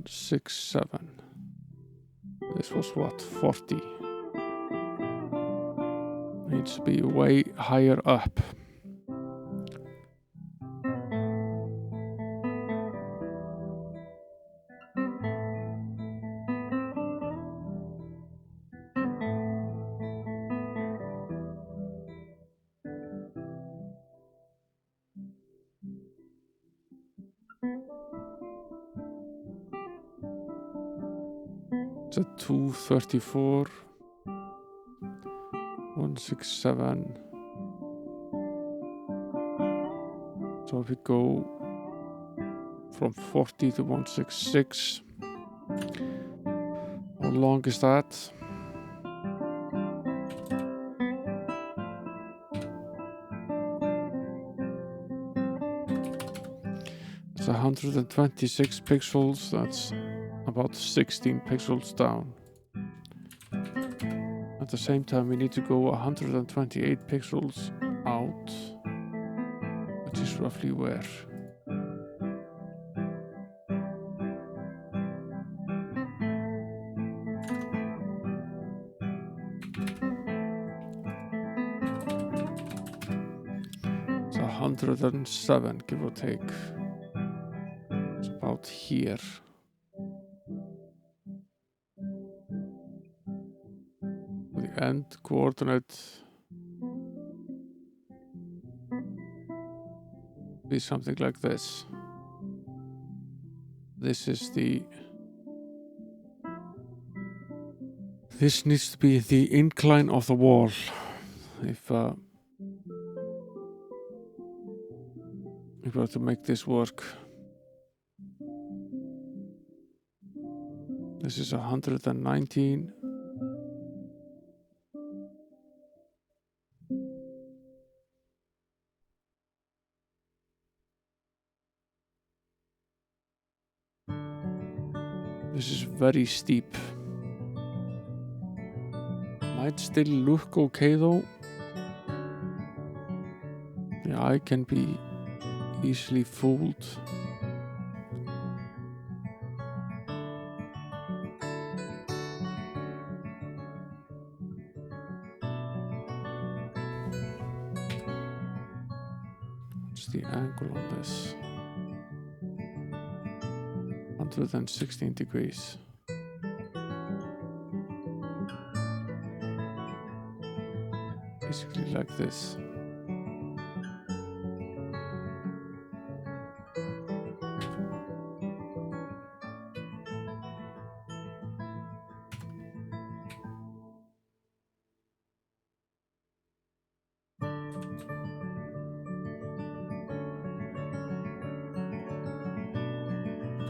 167. This was what, 40. Needs to be way higher up. It's a 234. 167. So if we go from 40 to 166, how long is that? It's 126 pixels. That's about 16 pixels down. At the same time, we need to go 128 pixels out, which is roughly where? It's 107, give or take. It's about here. The end coordinate be something like this. This needs to be the incline of the wall. If we were to make this work. This is 119. This is very steep. Might still look okay though. The eye can be easily fooled. What's the angle on this? 116 degrees. Basically like this.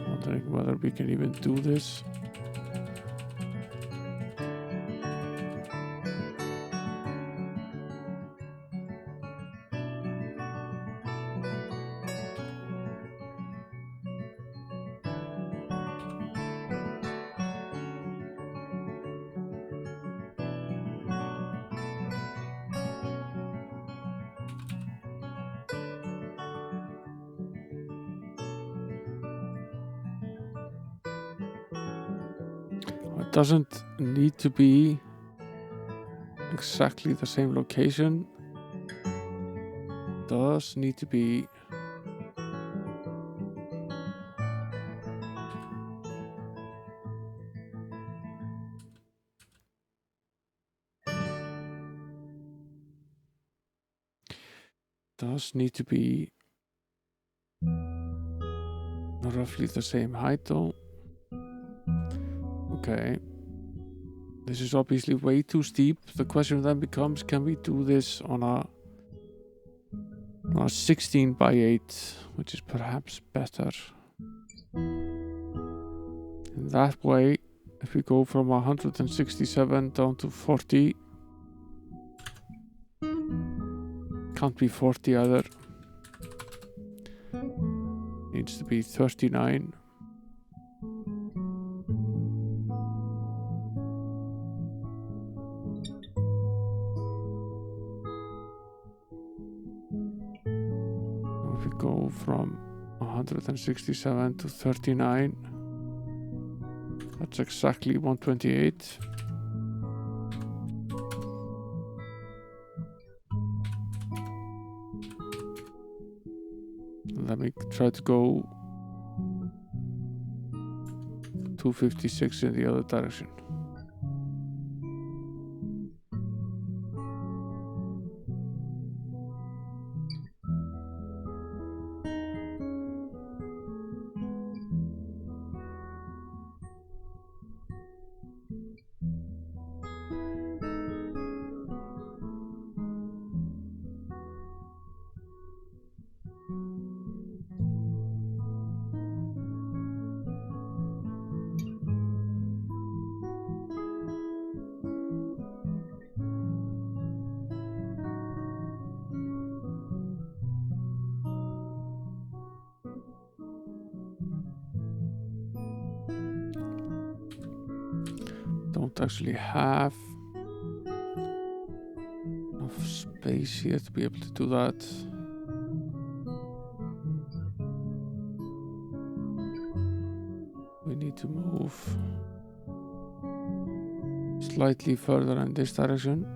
Wondering whether we can even do this. It doesn't need to be exactly the same location. It does need to be roughly the same height though. Okay. This is obviously way too steep. The question then becomes, can we do this on a 16 by 8, which is perhaps better. In that way, if we go from 167 down to 40, can't be 40 either. Needs to be 39. If we go from 167 to 39, That's exactly 128. Let me try to go 256 in the other direction. Don't actually have enough space here to be able to do that. We need to move slightly further in this direction.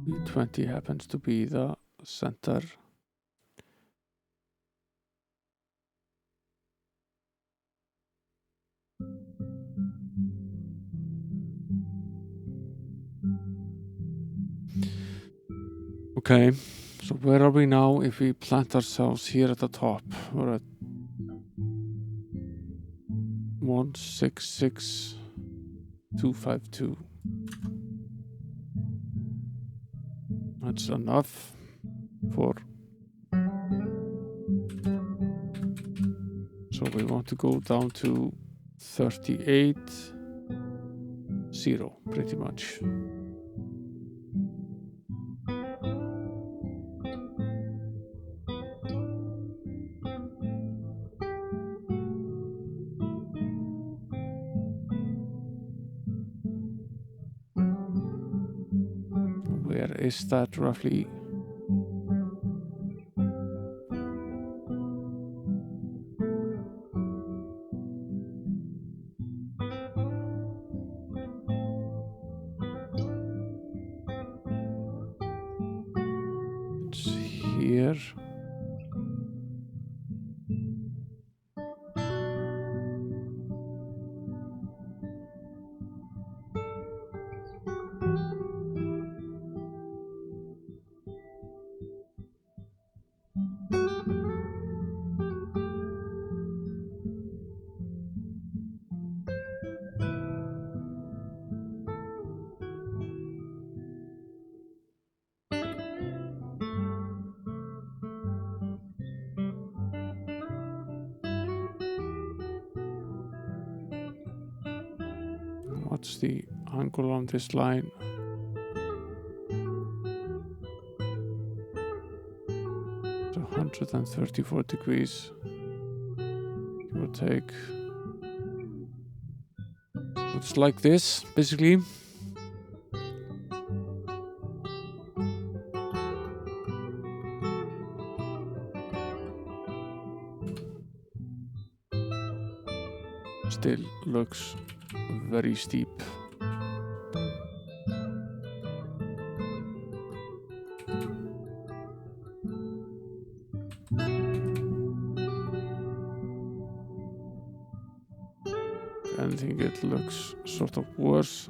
B20 happens to be the center. Okay, so where are we now if we plant ourselves here at the top? We're at 166,252. That's enough for... So we want to go down to 38,0 pretty much. Where is that roughly? It's here. What's the angle on this line? It's 134 degrees, give or take. It's like this, basically. Still looks very steep. If anything, it looks sort of worse.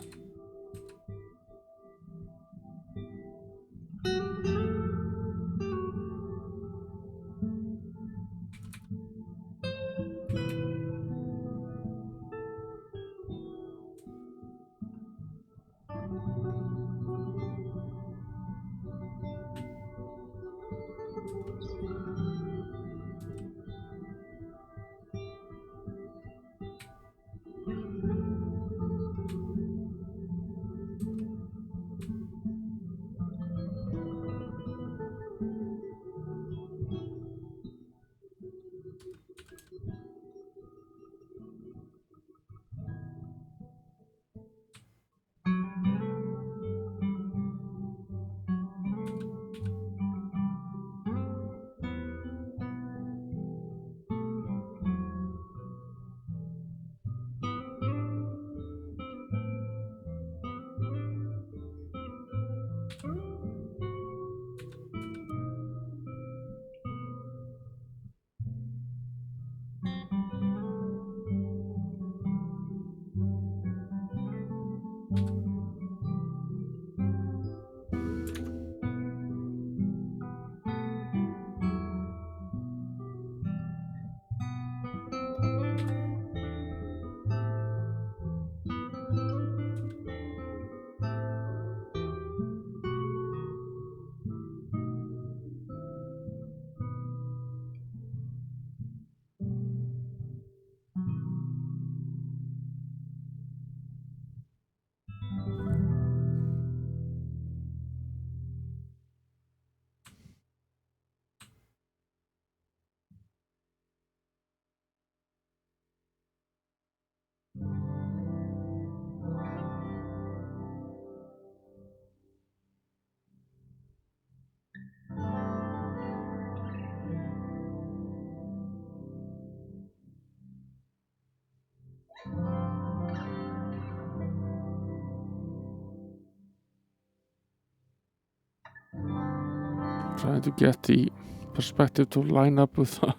Trying to get the perspective to line up with the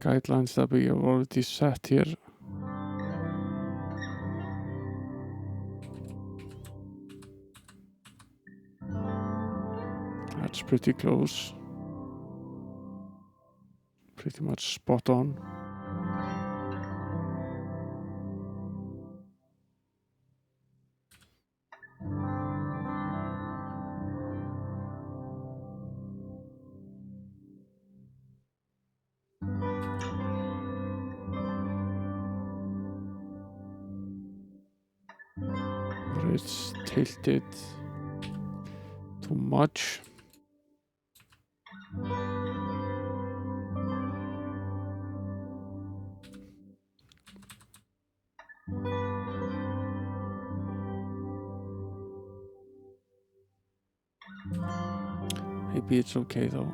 guidelines that we have already set here. That's pretty close. Pretty much spot on. But it's tilted too much. Maybe it's okay though.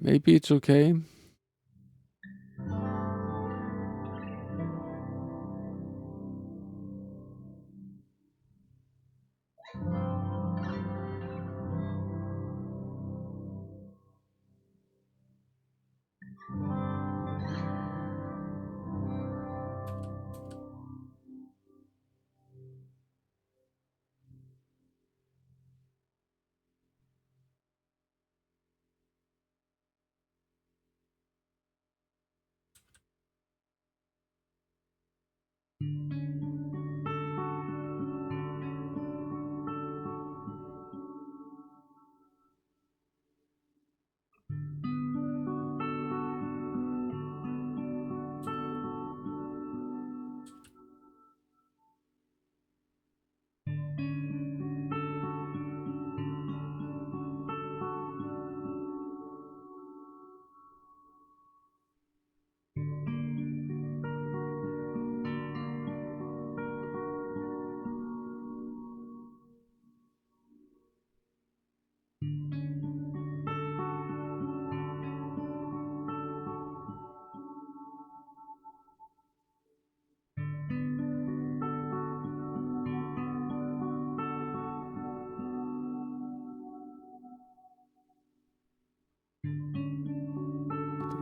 Maybe it's okay.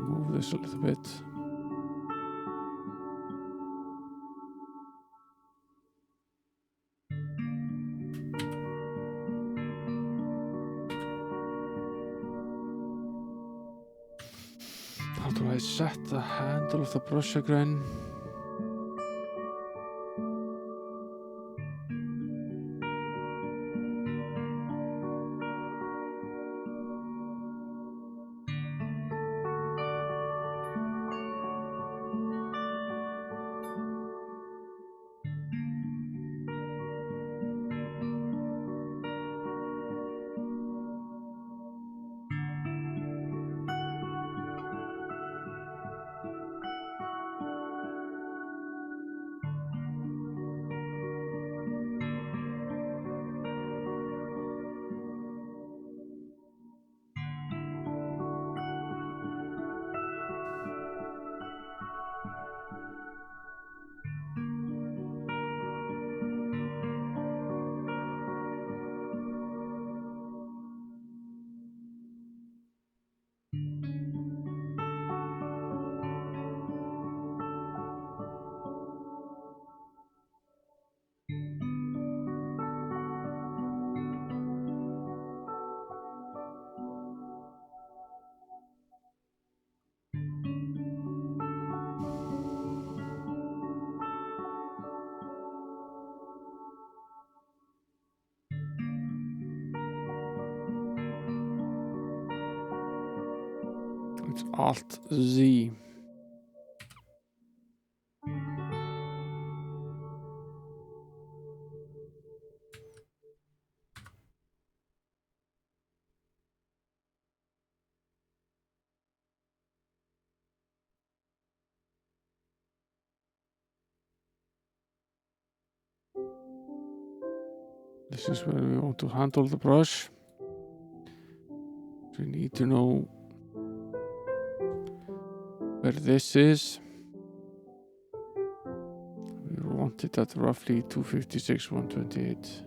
Move this a little bit. How do I set the handle of the brush again? with Alt Z. This is where we want to handle the brush. We need to know where this is. We want it at roughly 256, 128.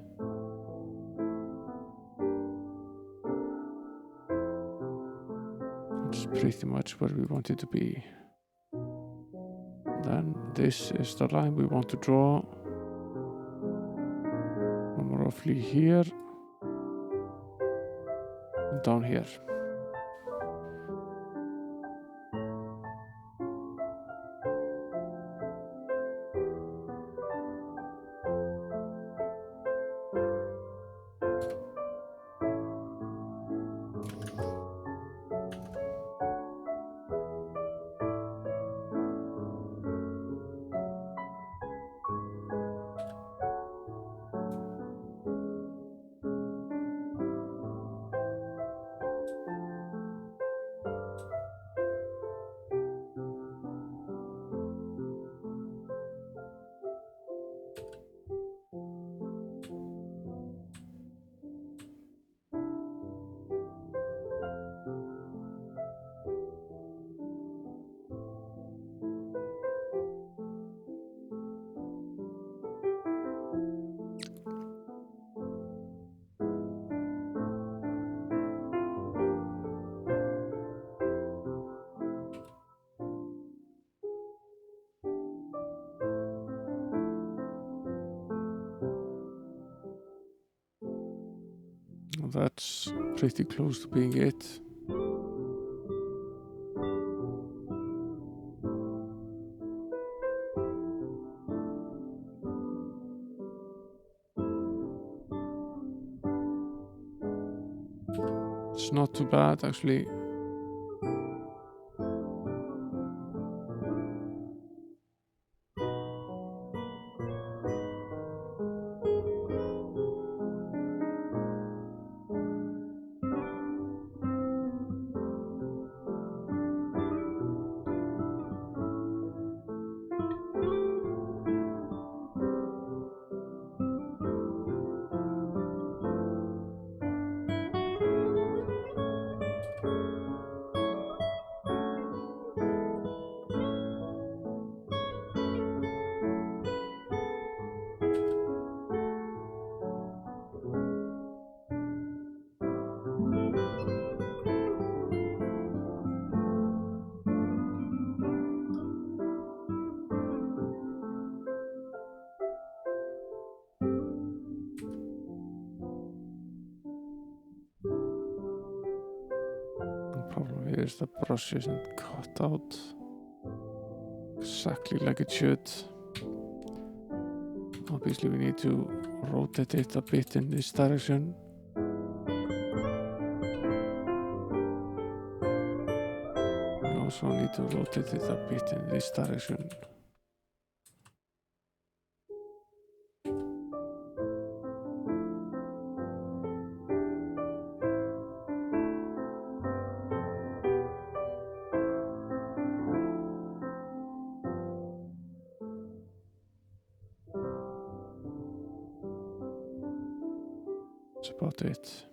It's pretty much where we want it to be. Then this is the line we want to draw from roughly here and down here. That's pretty close to being it. It's not too bad actually. Problem here is the brush isn't cut out exactly like it should. Obviously we need to rotate it a bit in this direction. We also need to rotate it a bit in this direction. That's about it.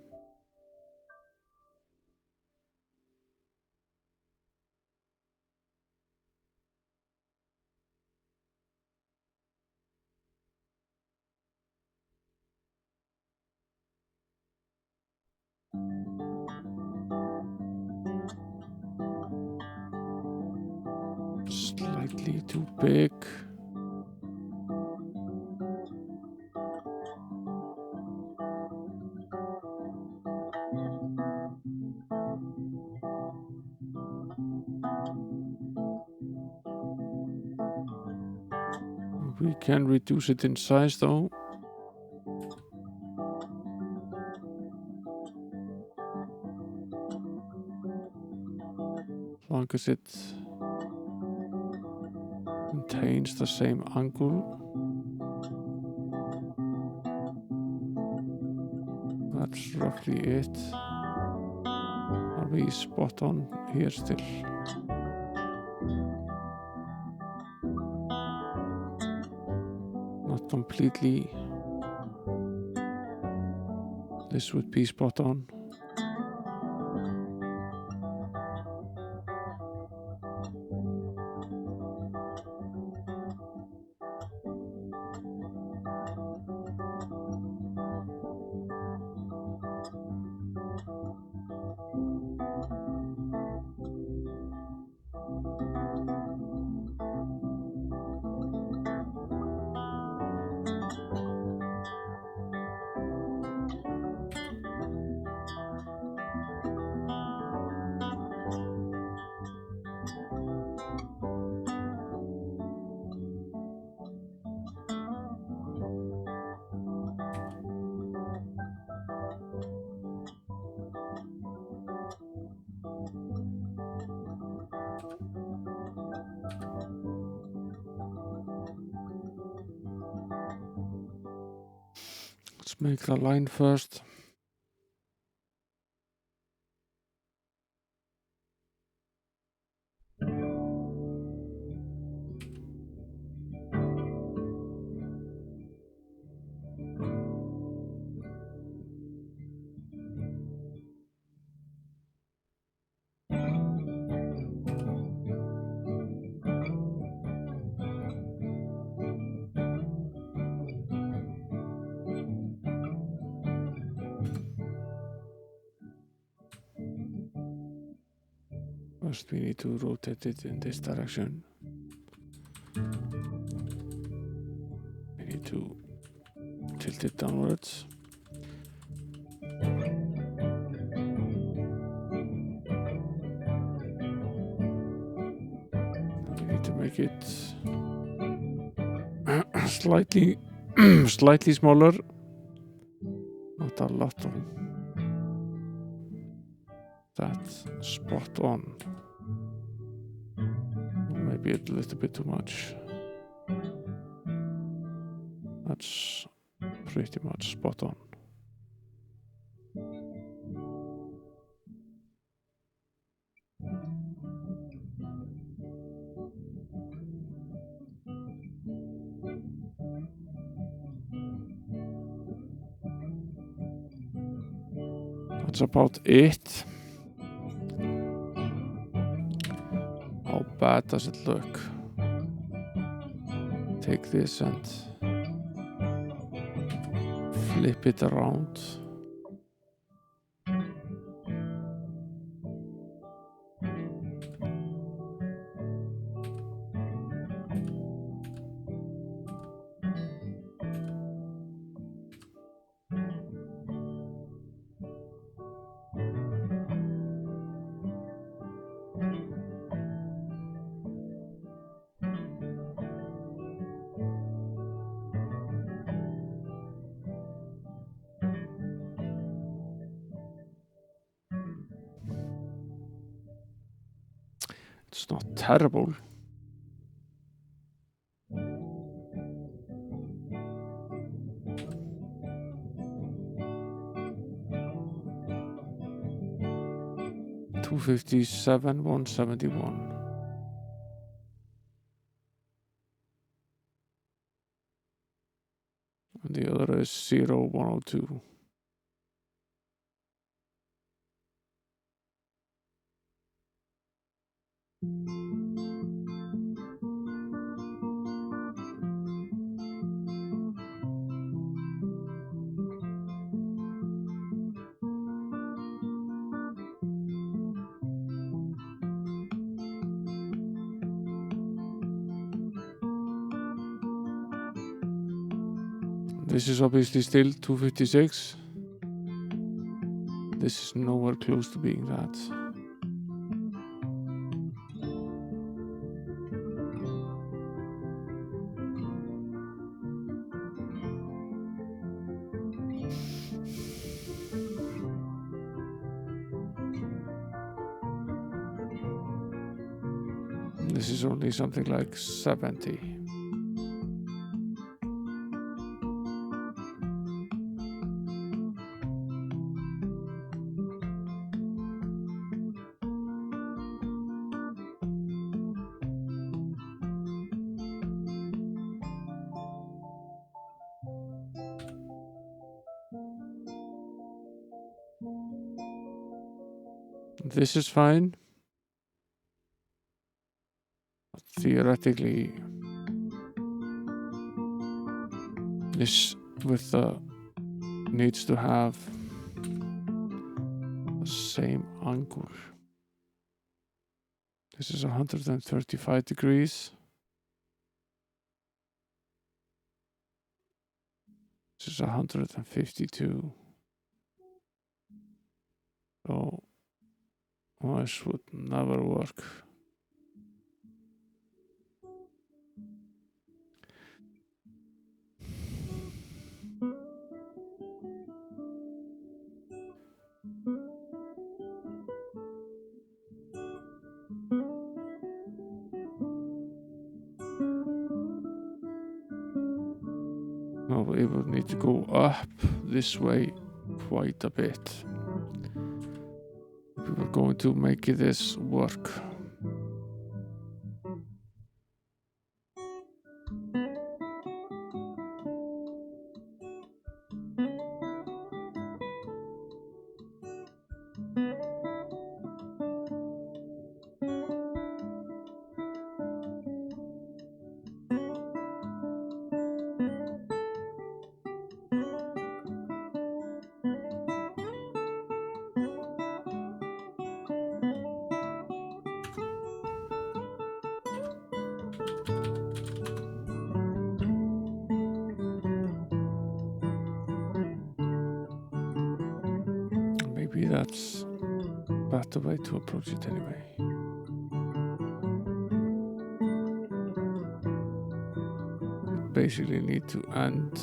Slightly too big. We can reduce it in size though. As long as it maintains the same angle. That's roughly it. Are we spot on here still? Not completely. This would be spot on. Let's make the line first. First we need to rotate it in this direction. We need to tilt it downwards. We need to make it slightly slightly smaller. Not a lot of that. Spot on. Maybe a little bit too much. That's pretty much spot on. That's about it. How bad does it look? Take this and flip it around. It's not terrible. $257, $171. And the other is 0102. This is obviously still 256. This is nowhere close to being that. this is only something like 70. This is fine. But theoretically, this with the needs to have the same angle. This is 135 degrees. This is 152. So this would never work. No, we will need to go up this way quite a bit. We were going to make this work. Maybe that's a better way to approach it anyway. Basically need to end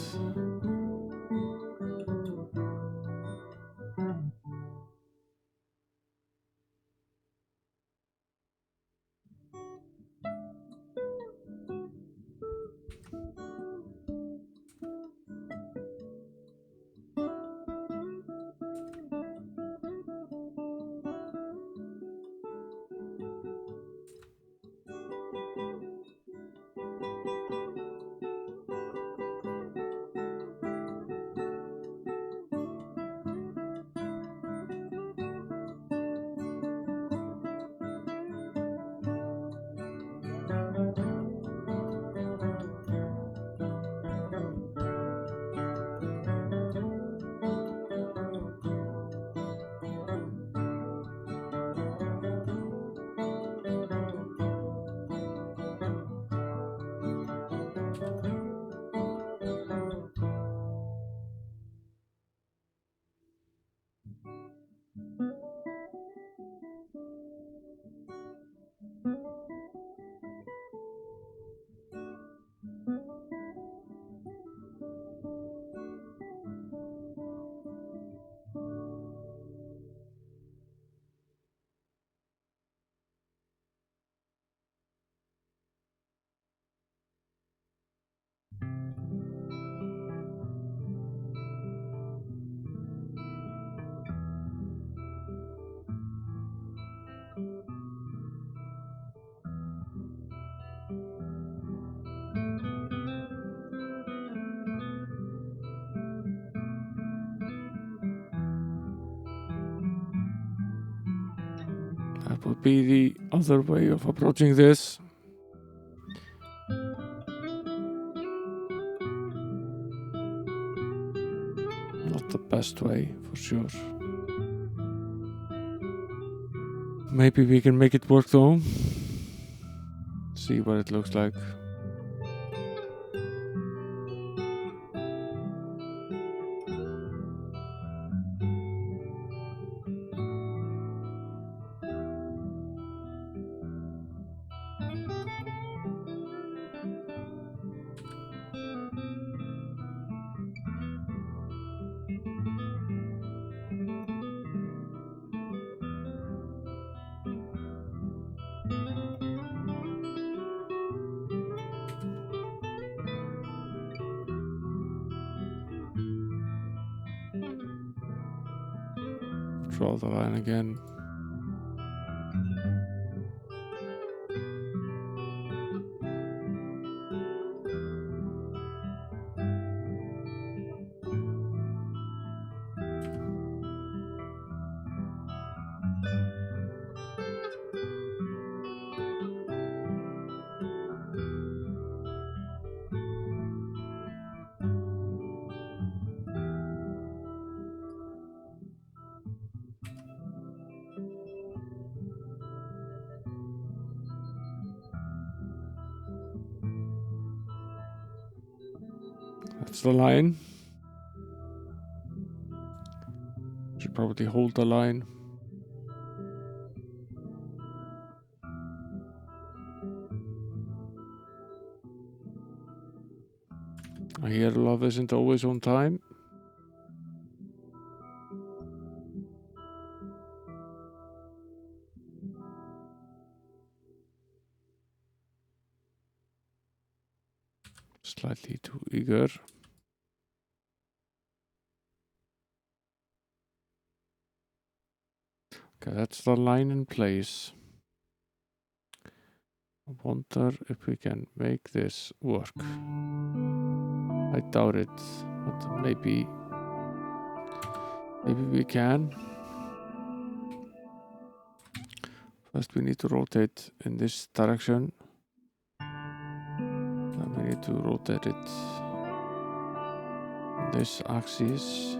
that would be the other way of approaching this. Not the best way, for sure. Maybe we can make it work though. See what it looks like. Draw the line again. That's the line. Should probably hold the line. I hear love isn't always on time. Slightly too eager. Okay, that's the line in place. I wonder if we can make this work. I doubt it, but maybe we can. First we need to rotate in this direction. Then we need to rotate it on this axis.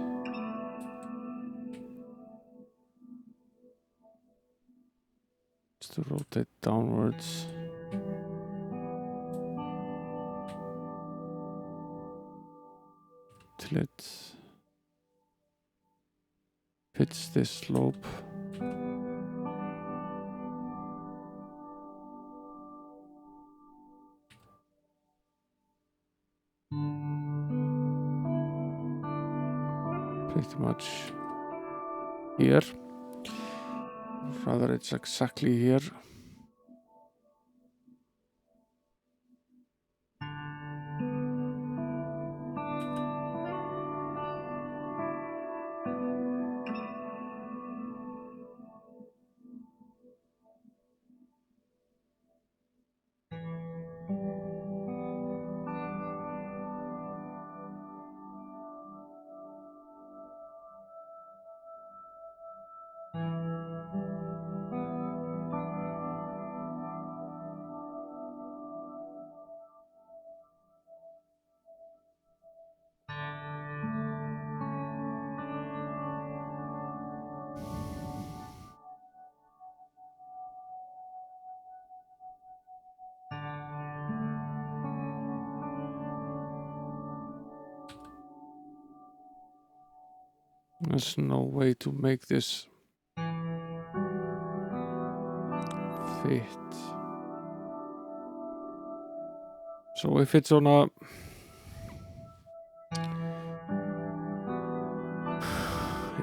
Just to rotate downwards. Till it fits this slope. Pretty much here. Rather, it's exactly here. There's no way to make this fit. So if it's on a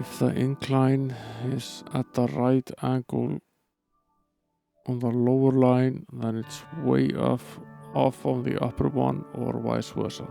if the incline is at the right angle on the lower line, then it's way off on the upper one, or vice versa.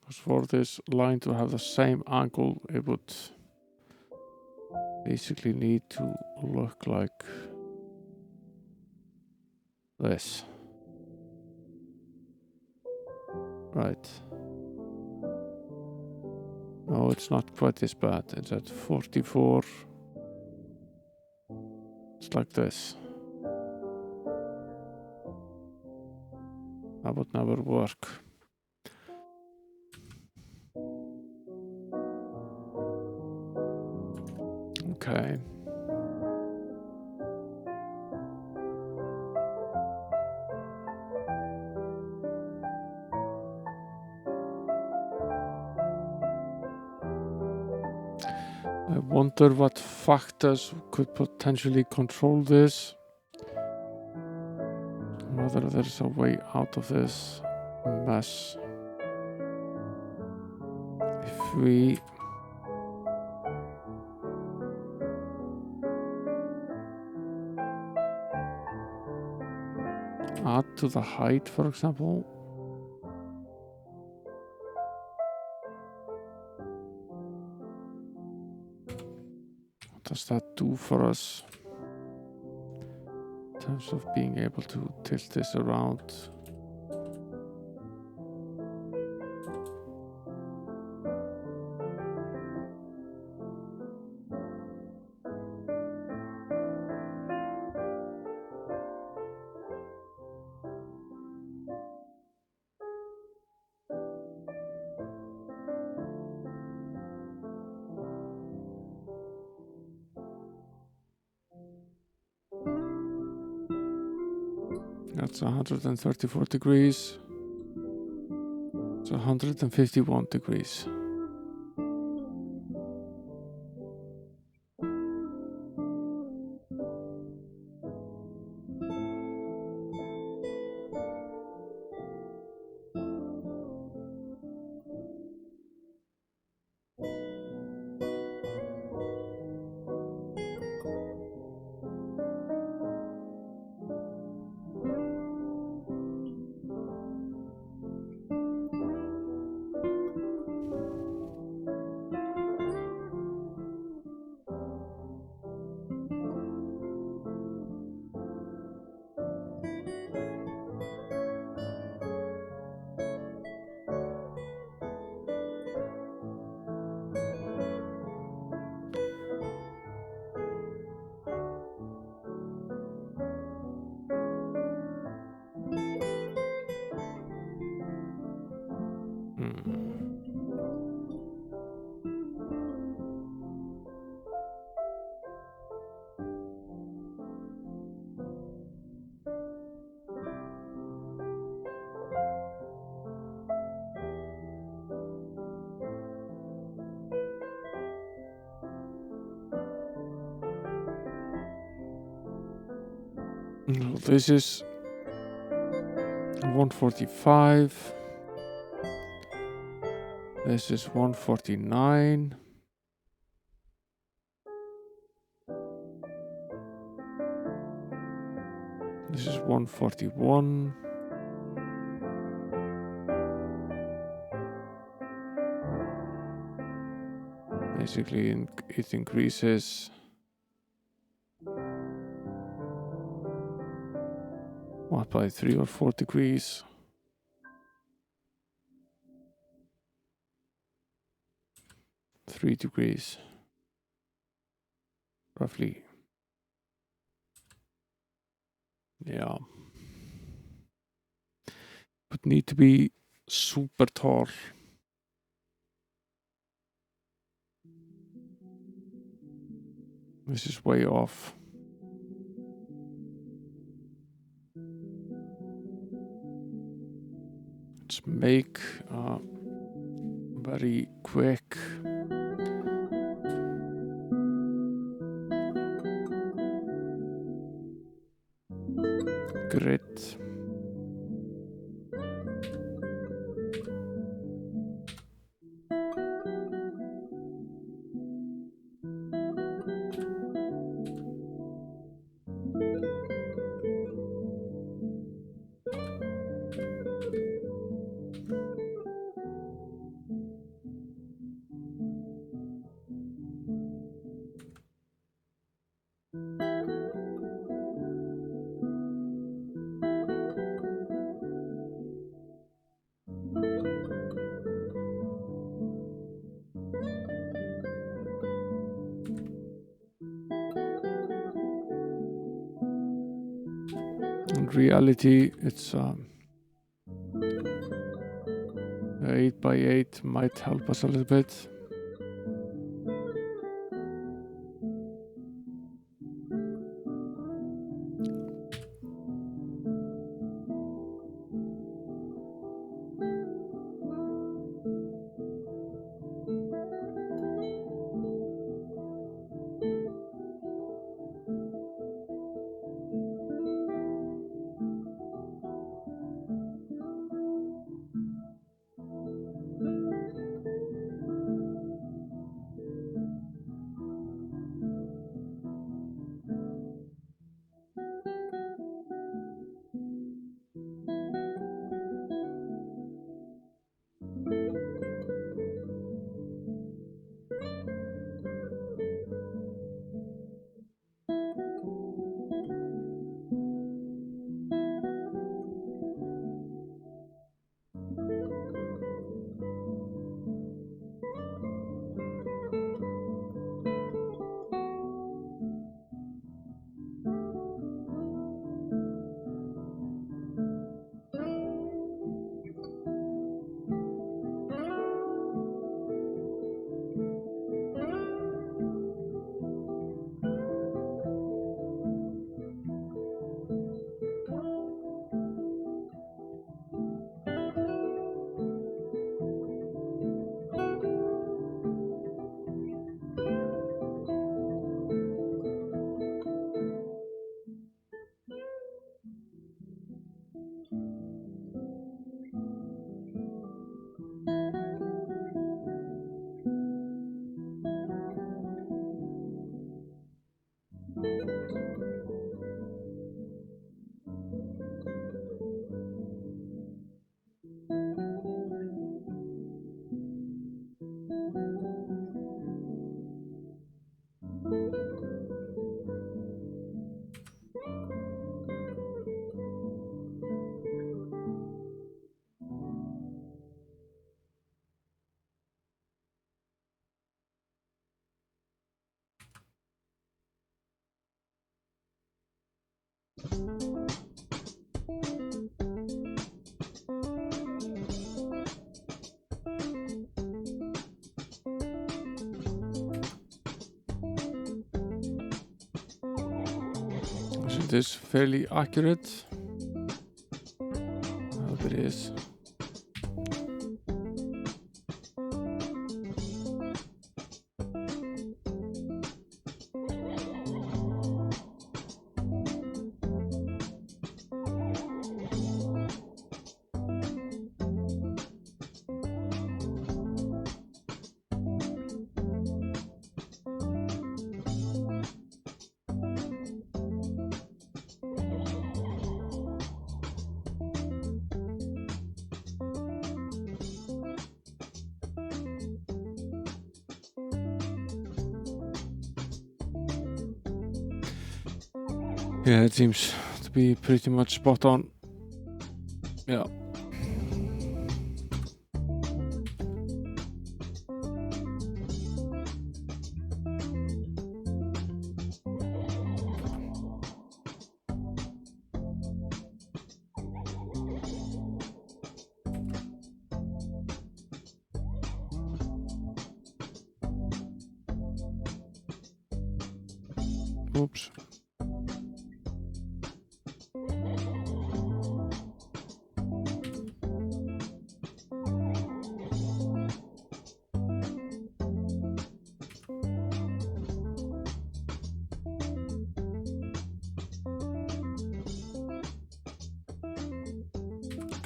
Because for this line to have the same angle, it would basically need to look like this. Right. No, it's not quite this bad. It's at 44. It's like this. That would never work. Okay. I wonder what factors could potentially control this. whether there's a way out of this mess. If we add to the height, for example, what does that do for us in terms of being able to tilt this around? That's 134 degrees. It's 151 degrees. This is 145. This is 149. This is 141. Basically, it increases. What, by 3 or 4 degrees? 3 degrees, roughly. Yeah. Would need to be super tall. This is way off. Let's make a very quick grid. In reality, it's 8 by 8 might help us a little bit. So it is fairly accurate. I hope it is. Yeah, it seems to be pretty much spot on. Yeah. Oops.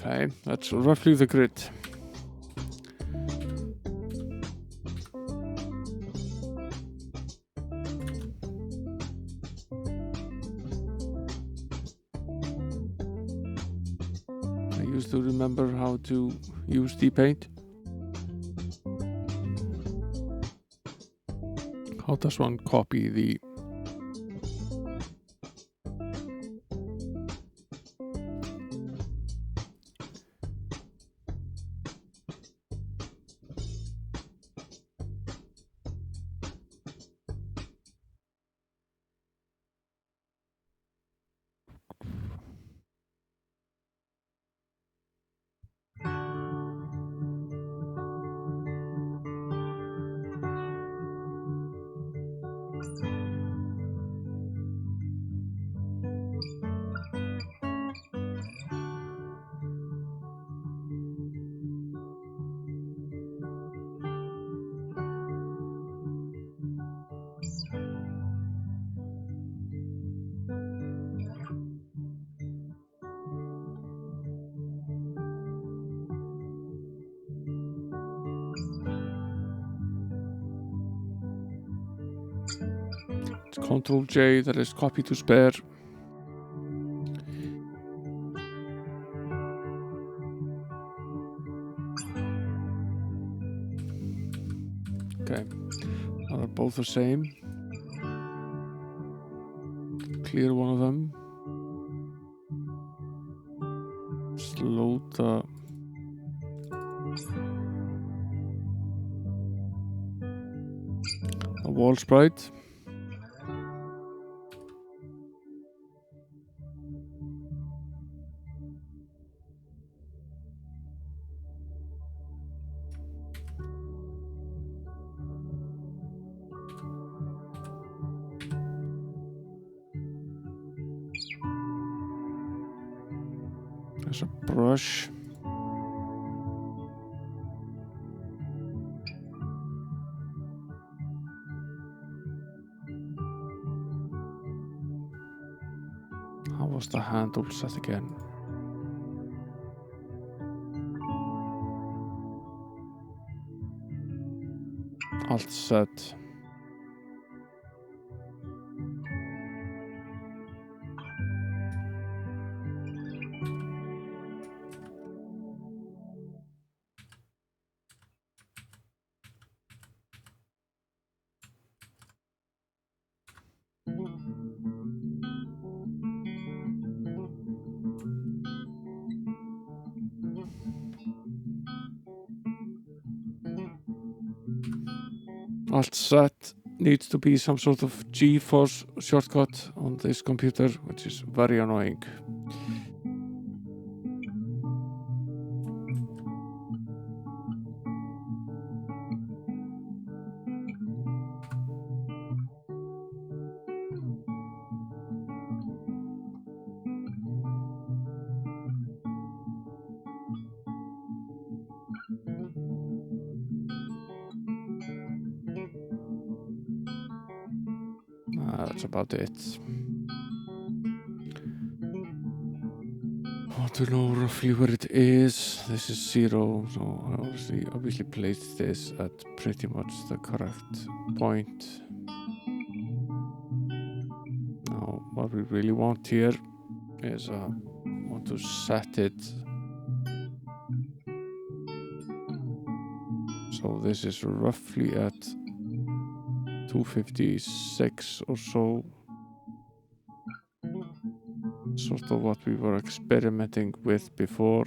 Okay, that's roughly the grid. I used to remember how to use the paint. How does one copy the Control J, that is copy to spare. Okay, now they're both the same. Clear one of them. Slow the wall sprite. There's a brush. How was the handle set again? Alt set. Alt set. needs to be some sort of G-force shortcut on this computer, which is very annoying. That's about it. I want to know roughly where it is. This is 0, so I obviously placed this at pretty much the correct point. Now, what we really want here is want to set it so this is roughly at 256 or so, sort of what we were experimenting with before.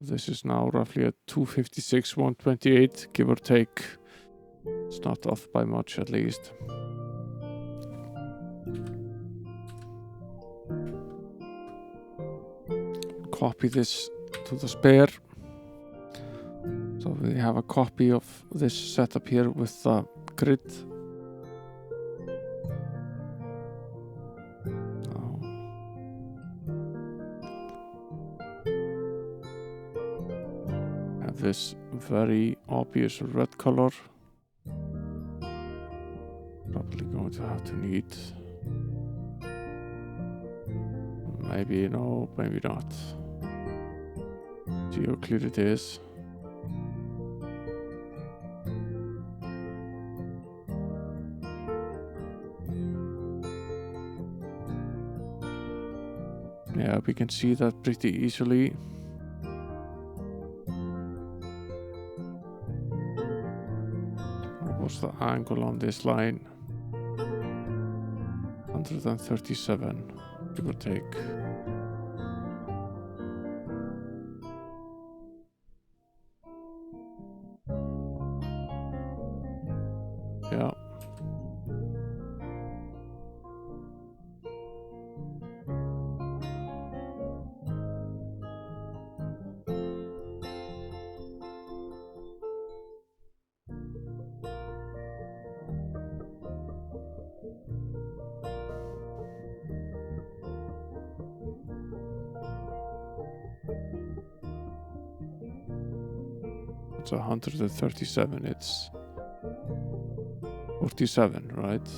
This is now roughly at 256, 128, give or take. It's not off by much, at least. Copy this to the spare. So we have a copy of this setup here with the grid. Have this very obvious red color. Probably going to have to need. Maybe no, maybe not. See how clear it is. Yeah, we can see that pretty easily. What was the angle on this line? 137, give or take. Yeah. It's 137, it's 47, right?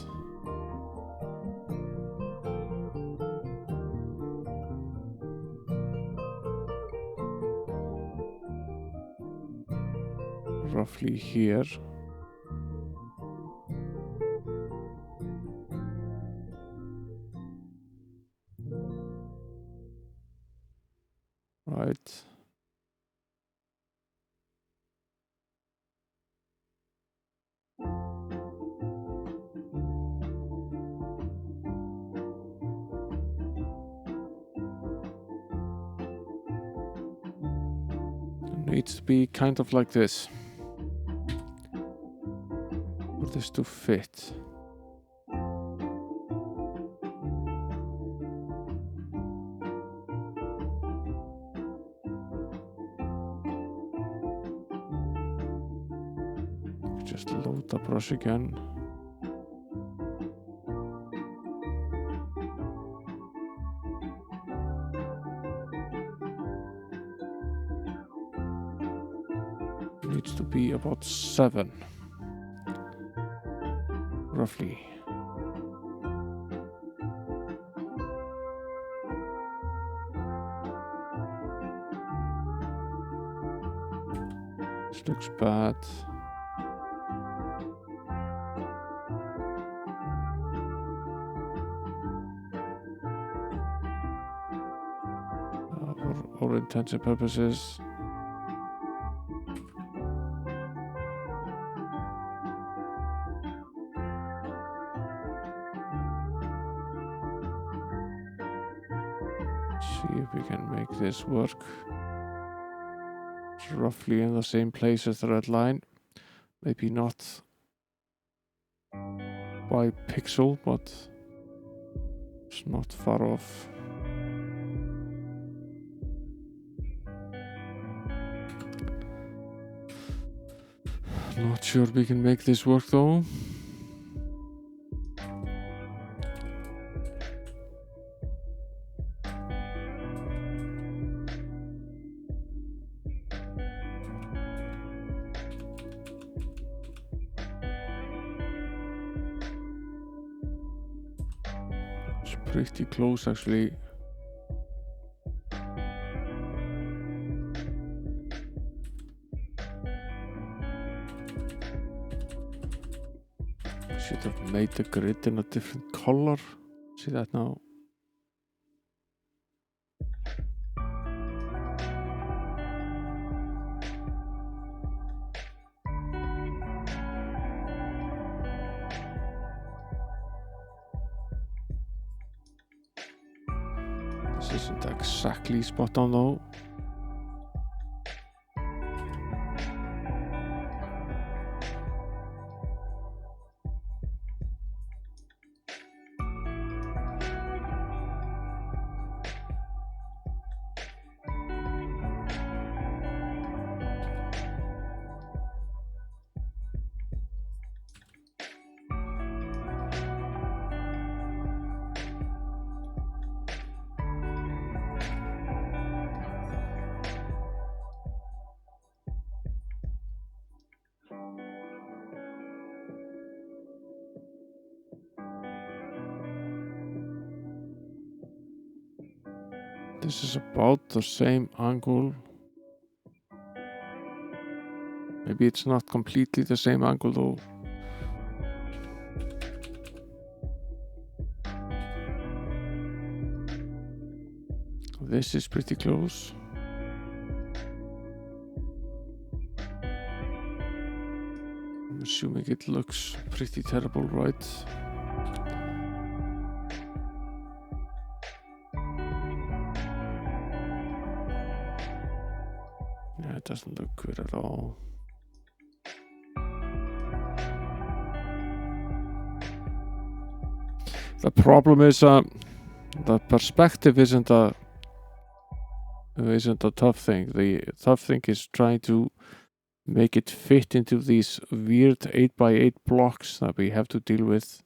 Roughly here. Right. It needs to be kind of like this. For this to fit. Just load the brush again. Needs to be about 7, roughly. This looks bad. For all intents and purposes. See if we can make this work. It's roughly in the same place as the red line. Maybe not by pixel, but it's not far off. Not sure we can make this work though. It's pretty close actually. Should have made the grid in a different color. See that now? This isn't exactly spot on though. This is about the same angle. Maybe it's not completely the same angle though. This is pretty close. I'm assuming it looks pretty terrible, right? Yeah, it doesn't look good at all. The problem is the perspective isn't a tough thing. The tough thing is trying to make it fit into these weird 8x8 blocks that we have to deal with.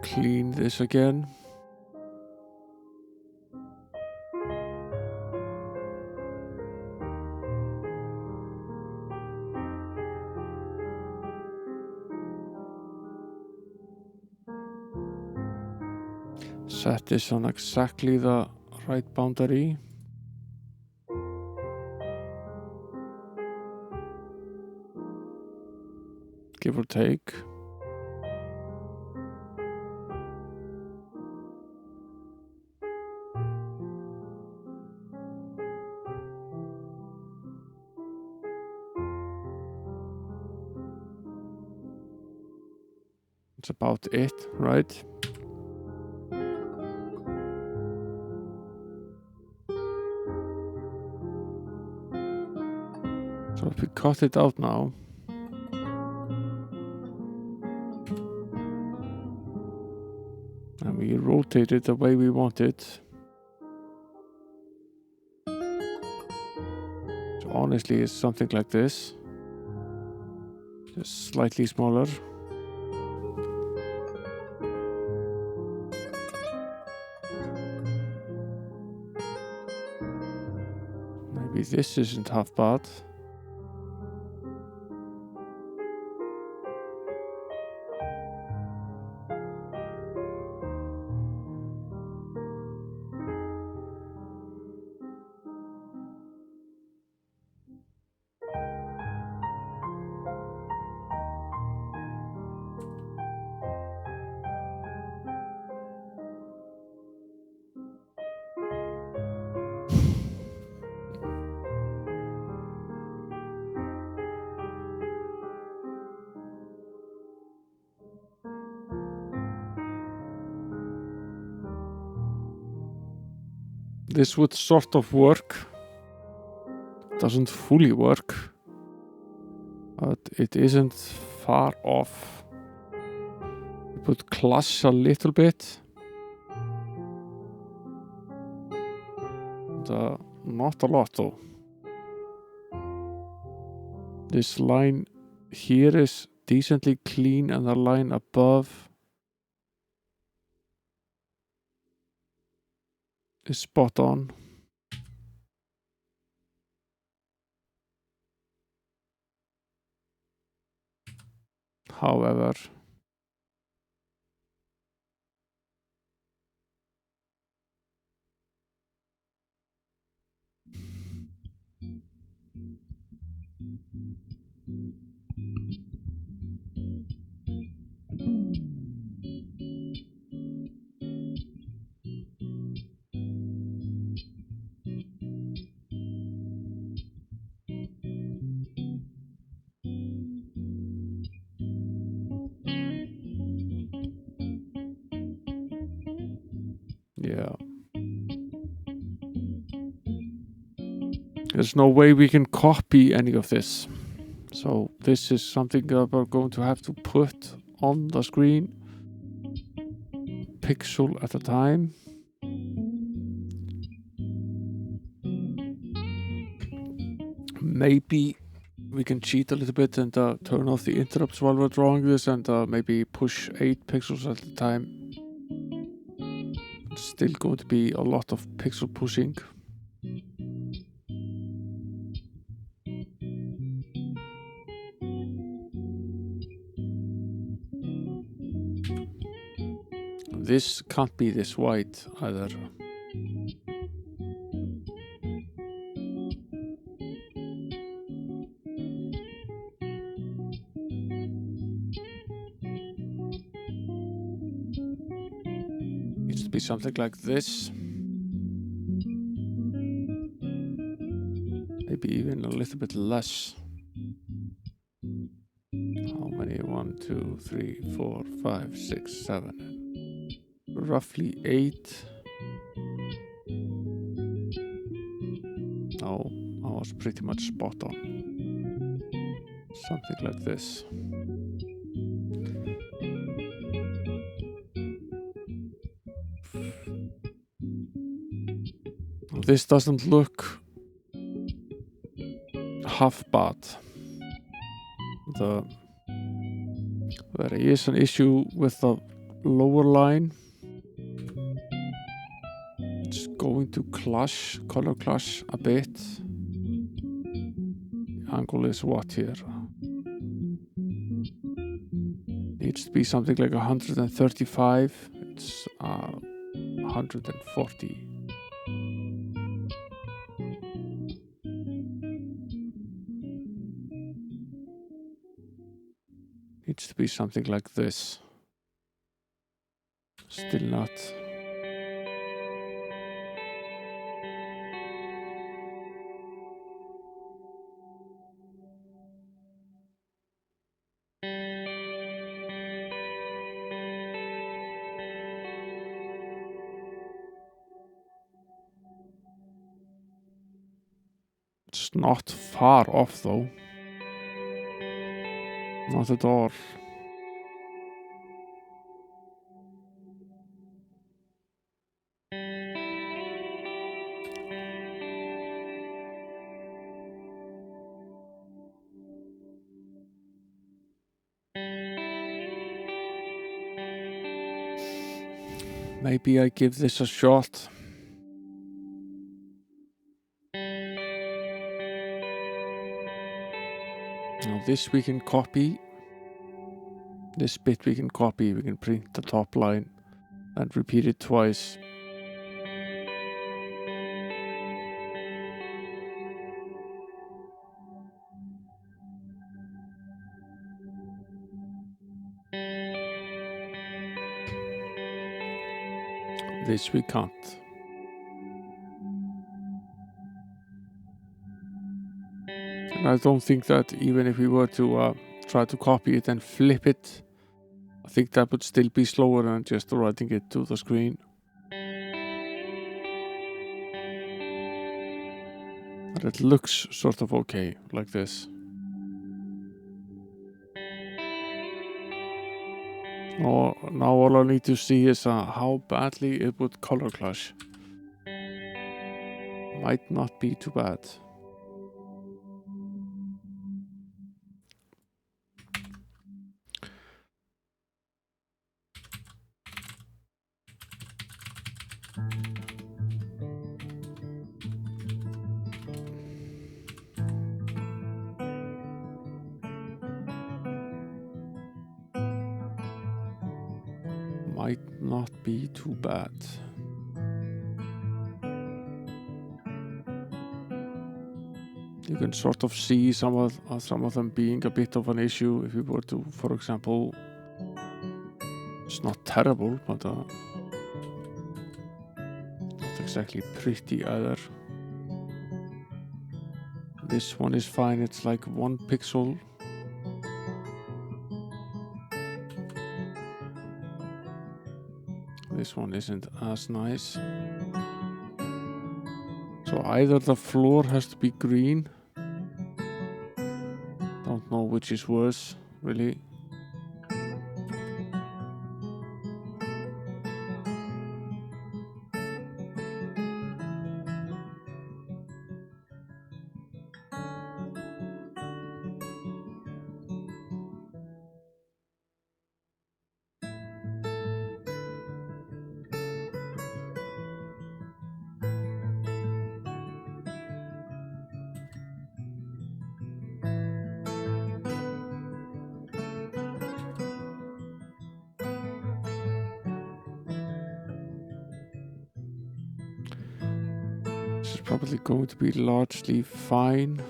Clean this again. Set this on exactly the right boundary. Give or take. That's about it, right? So if we cut it out now, rotate it the way we want it. So honestly, it's something like this. Just slightly smaller. Maybe this isn't half bad. This would sort of work. Doesn't fully work, but it isn't far off. We put clash a little bit. Not a lot though. This line here is decently clean and the line above is spot on. However, yeah. There's no way we can copy any of this. So this is something that we're going to have to put on the screen, pixel at a time. Maybe we can cheat a little bit and turn off the interrupts while we're drawing this and maybe push 8 pixels at a time. It's still going to be a lot of pixel pushing. This can't be this wide either. Needs to be something like this. Maybe even a little bit less. How many? 1, 2, 3, 4, 5, 6, 7. Roughly 8. Oh, I was pretty much spot on. Something like this. This doesn't look half bad. There is an issue with the lower line. It's going to clash, color clash a bit. The angle is what here? Needs to be something like 135. It's 140. Needs to be something like this. Still not. It's not far off though. Not at all. Maybe I give this a shot. Now this we can copy. This bit we can copy. We can print the top line and repeat it twice. This we can't. And I don't think that even if we were to try to copy it and flip it, I think that would still be slower than just writing it to the screen. But it looks sort of okay, like this. Now all I need to see is how badly it would color clash. Might not be too bad. Might not be too bad. You can sort of see some of them being a bit of an issue if you were to, for example, it's not terrible, but not exactly pretty either. This one is fine, it's like 1 pixel. This one isn't as nice. So either the floor has to be green. Don't know which is worse, really. This is probably going to be largely fine.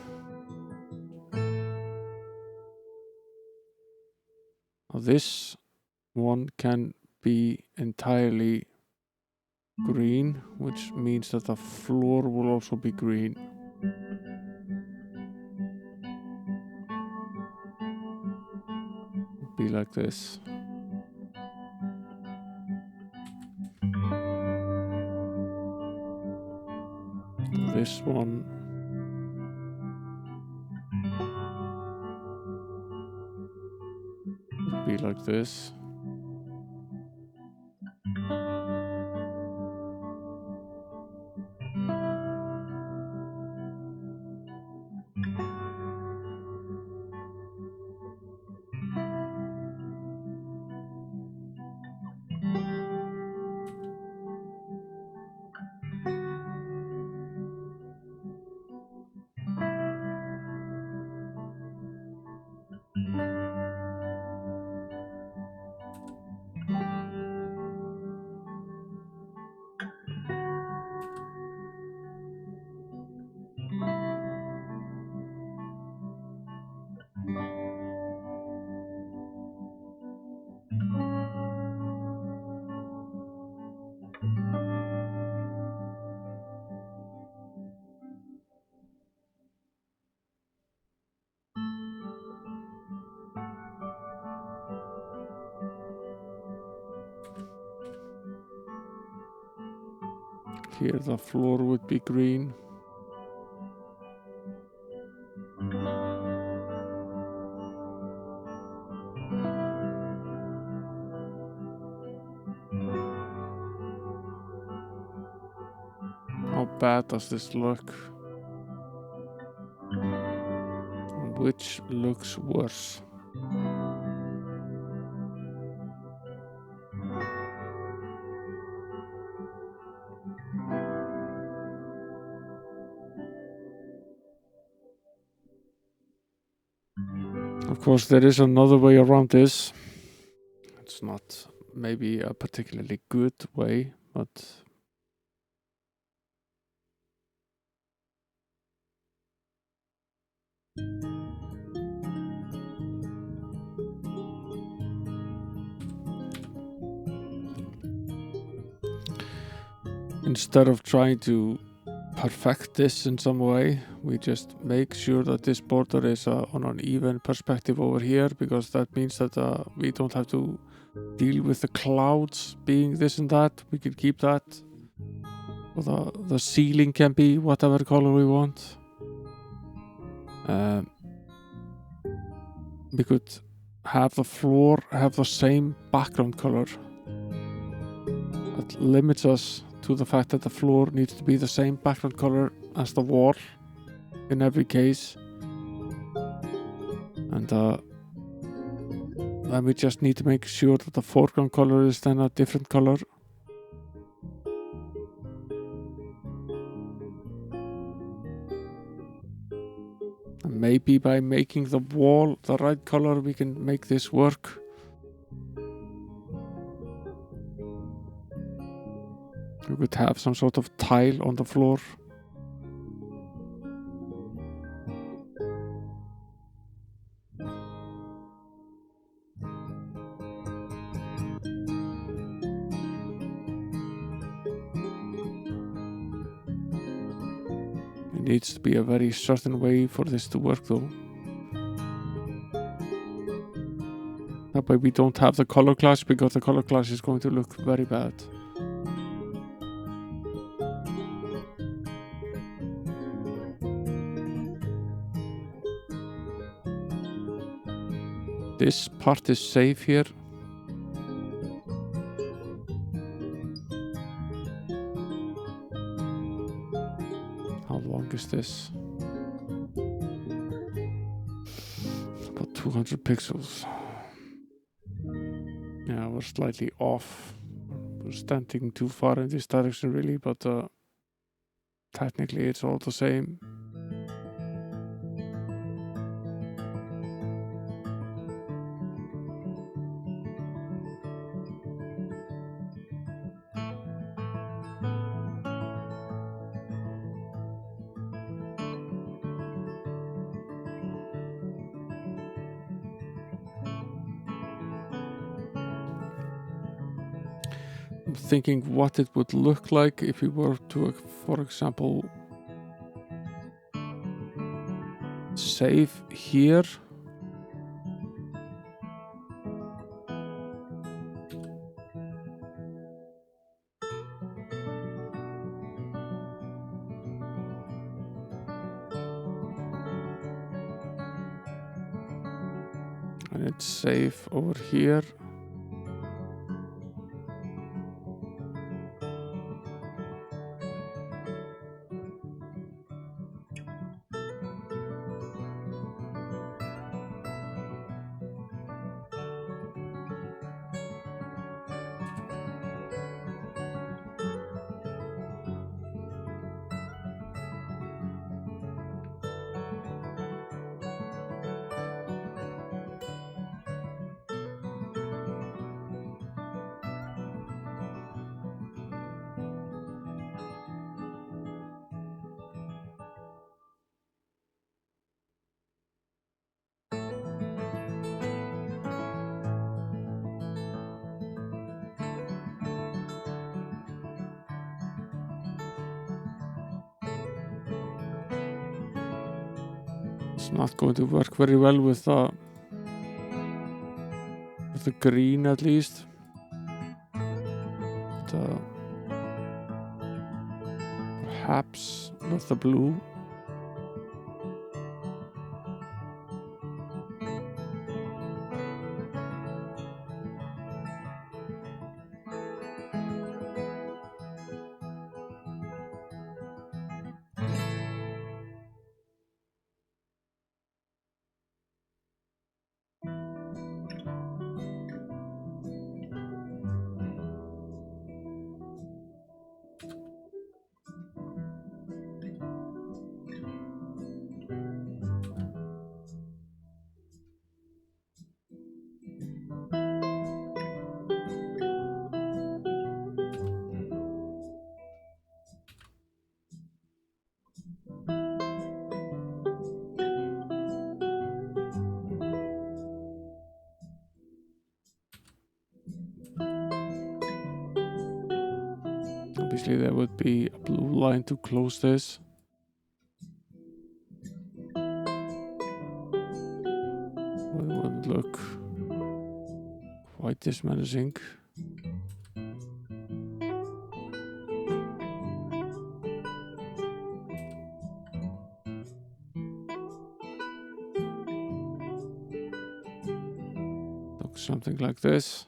Now this one can be entirely green, which means that the floor will also be green. Be like this. This one would be like this. Here the floor would be green. How bad does this look? Which looks worse? Of course, there is another way around this. It's not maybe a particularly good way, but instead of trying to perfect this in some way, we just make sure that this border is on an even perspective over here, because that means that we don't have to deal with the clouds being this and that. We can keep that. Or the ceiling can be whatever color we want. We could have the floor have the same background color. That limits us to the fact that the floor needs to be the same background color as the wall in every case. And then we just need to make sure that the foreground color is then a different color. And maybe by making the wall the right color, we can make this work. We could have some sort of tile on the floor. It needs to be a very certain way for this to work though. That way we don't have the color clash, because the color clash is going to look very bad. This part is safe here. How long is this? About 200 pixels. Yeah, we're slightly off. We're standing too far in this direction really, but technically it's all the same. I'm thinking what it would look like if we were to, for example, save here. And it's safe over here. It's not going to work very well with the green at least. But, perhaps with the blue. obviously there would be a blue line to close this. It wouldn't look quite this menacing. Looks something like this.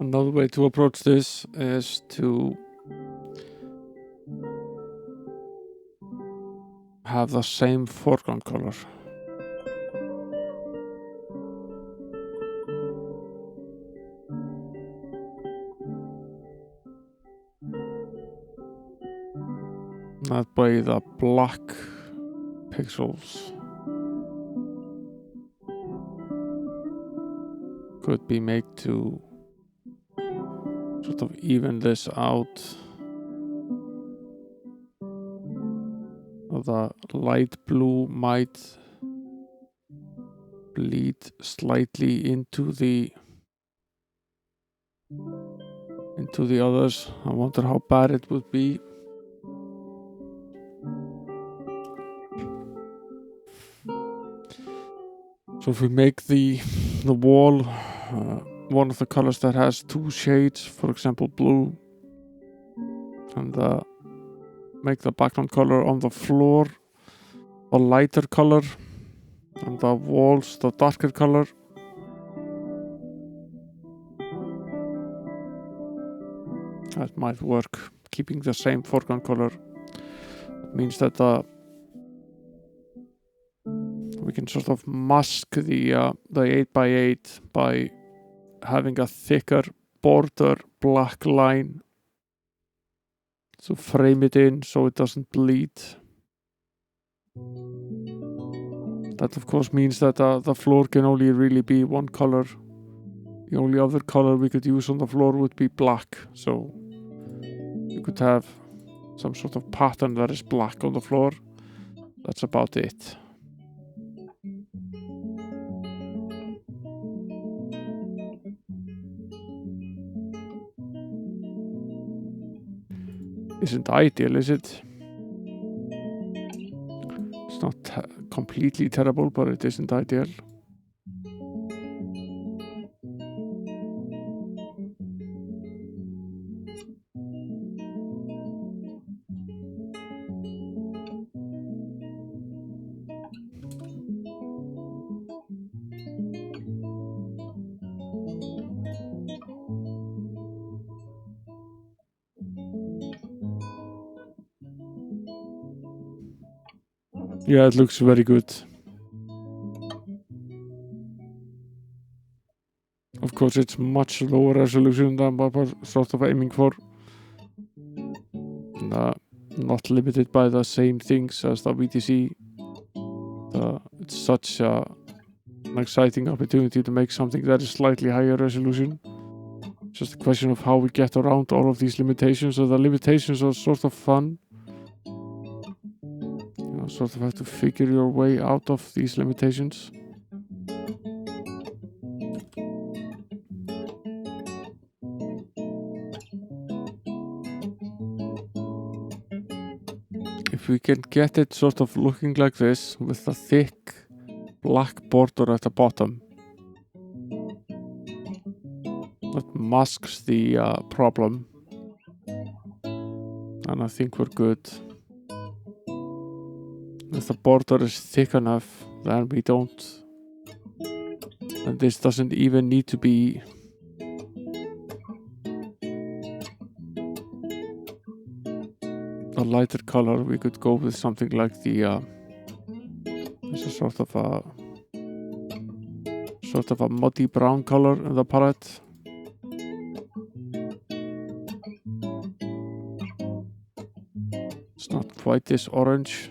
Another way to approach this is to have the same foreground color. That way the black pixels could be made to sort of even this out. The light blue might bleed slightly into the others. I wonder how bad it would be. So if we make the wall one of the colors that has two shades, for example blue, and make the background color on the floor a lighter color and the walls the darker color, that might work. Keeping the same foreground color means that we can sort of mask the 8x8 by having a thicker border black line to frame it in so it doesn't bleed. That of course means that the floor can only really be one color. The only other color we could use on the floor would be black. So could have some sort of pattern that is black on the floor. That's about it. Isn't ideal, is it? It's not completely terrible, but it isn't ideal. Yeah, it looks very good. Of course, it's much lower resolution than what we're sort of aiming for. Not limited by the same things as the VTC. It's such an exciting opportunity to make something that is slightly higher resolution. Just a question of how we get around all of these limitations. So the limitations are sort of fun. You sort of have to figure your way out of these limitations. If we can get it sort of looking like this with a thick black border at the bottom, that masks the problem, and I think we're good. If the border is thick enough, then we don't, and this doesn't even need to be a lighter color. We could go with something like the this is sort of a muddy brown color in the palette. It's not quite this orange.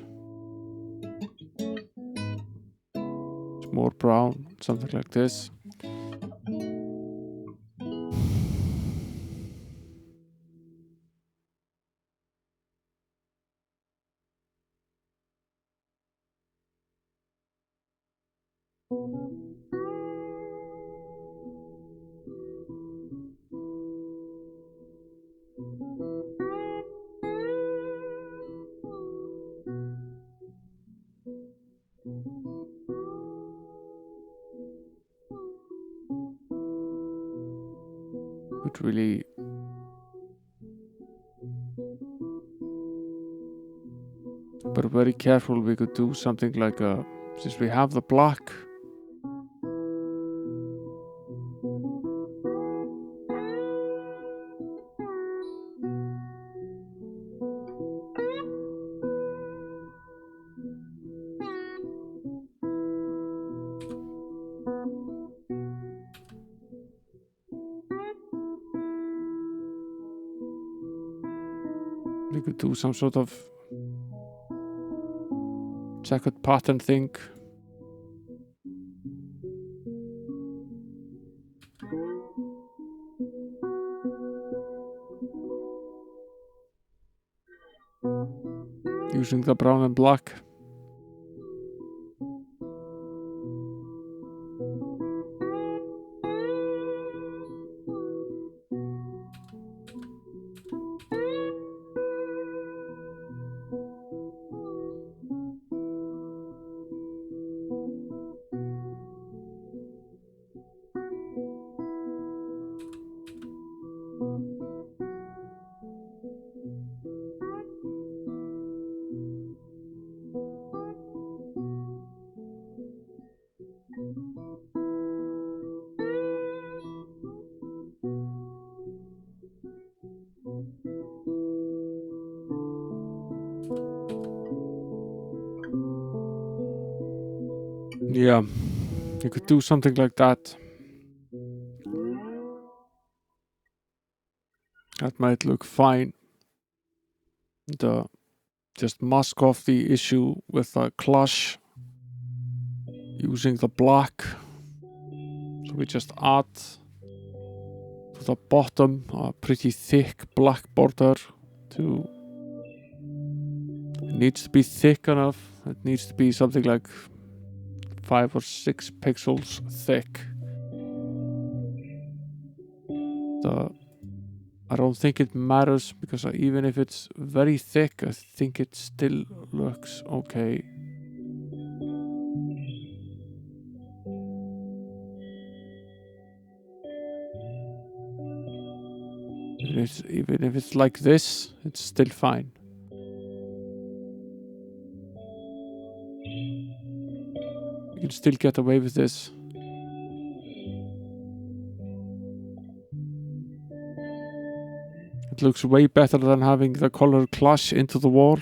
It's more brown, something like this. Could really but very careful. We could do something like since we have the black, we could do some sort of checkered pattern thing. Using the brown and black. Yeah, you could do something like that. That might look fine. Just mask off the issue with a clash using the black. So we just add to the bottom a pretty thick black border to... It needs to be thick enough. It needs to be something like 5 or 6 pixels thick. I don't think it matters because even if it's very thick, I think it still looks okay. Even if it's like this, it's still fine. You can still get away with this. It looks way better than having the color clash into the wall.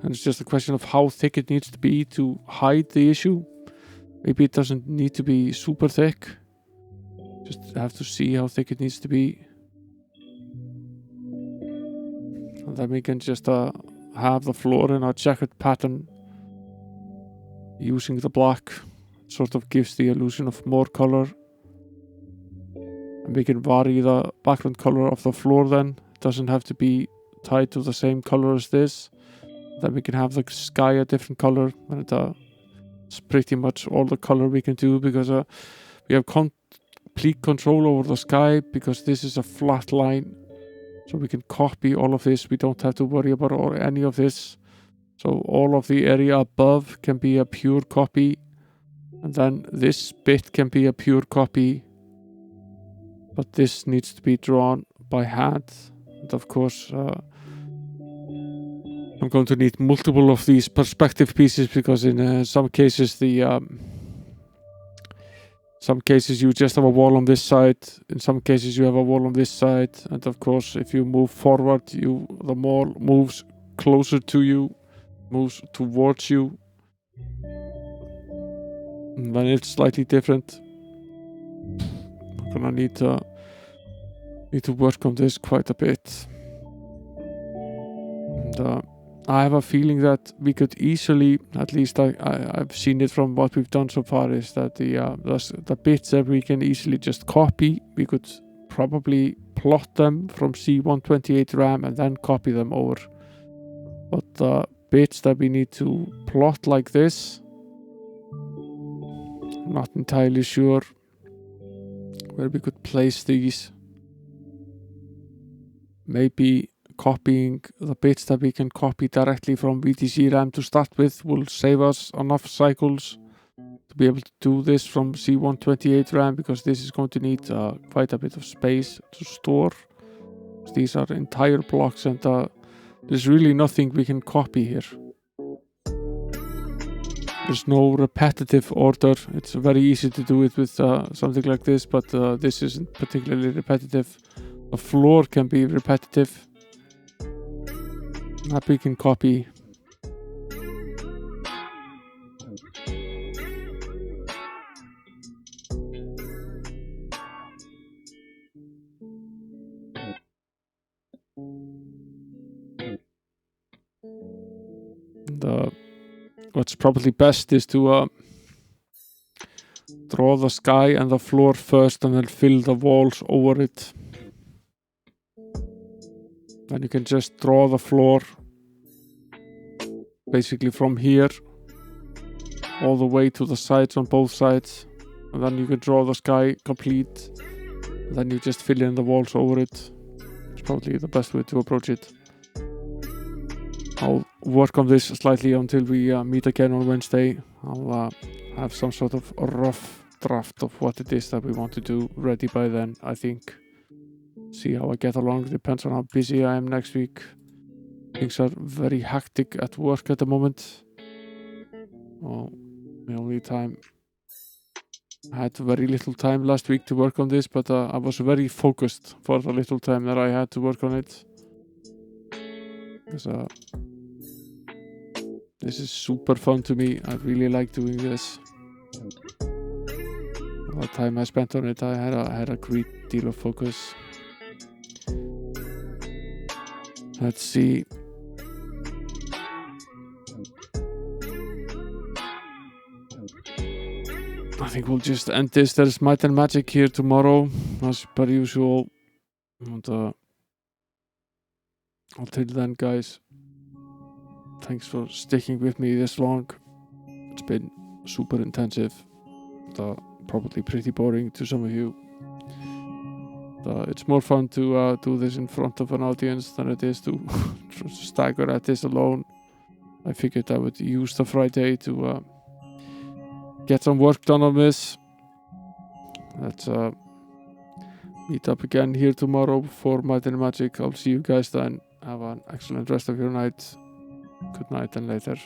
And it's just a question of how thick it needs to be to hide the issue. Maybe it doesn't need to be super thick. Just have to see how thick it needs to be. And then we can just have the floor in a checkered pattern using the black. It sort of gives the illusion of more color. And we can vary the background color of the floor then. It doesn't have to be tied to the same color as this. Then we can have the sky a different color. And it's pretty much all the color we can do because we have complete control over the sky because this is a flat line. So we can copy all of this. We don't have to worry about any of this. So all of the area above can be a pure copy. And then this bit can be a pure copy. But this needs to be drawn by hand. And of course, I'm going to need multiple of these perspective pieces because in some cases you just have a wall on this side. In some cases you have a wall on this side. And of course, if you move forward, the wall moves closer to you, moves towards you. And then it's slightly different. I'm gonna need to work on this quite a bit. And I have a feeling that we could easily, at least I've seen it from what we've done so far, is that the bits that we can easily just copy, we could probably plot them from C128 RAM and then copy them over. But the bits that we need to plot like this, I'm not entirely sure where we could place these. Maybe copying the bits that we can copy directly from VTC RAM to start with will save us enough cycles to be able to do this from C128 RAM, because this is going to need quite a bit of space to store. These are entire blocks and there's really nothing we can copy here. There's no repetitive order. It's very easy to do it with something like this, but this isn't particularly repetitive. A floor can be repetitive. That we can copy. What's probably best is to draw the sky and the floor first and then fill the walls over it. Then you can just draw the floor basically from here all the way to the sides on both sides, and then you can draw the sky complete, and then you just fill in the walls over it. It's probably the best way to approach it. I'll work on this slightly until we meet again on Wednesday. I'll have some sort of rough draft of what it is that we want to do ready by then, I think. See how I get along. Depends on how busy I am next week. Things are very hectic at work at the moment. Well, the only time I had very little time last week to work on this, but I was very focused for the little time that I had to work on it. Because this is super fun to me. I really like doing this. The time I spent on it, I had a great deal of focus. Let's see. I think we'll just end this. There's Might and Magic here tomorrow, as per usual. And until then, guys, thanks for sticking with me this long. It's been super intensive, probably pretty boring to some of you. It's more fun to do this in front of an audience than it is to stagger at this alone. I figured I would use the Friday to get some work done on this. Let's meet up again here tomorrow for Might and Magic. I'll see you guys then. Have an excellent rest of your night. Good night and later.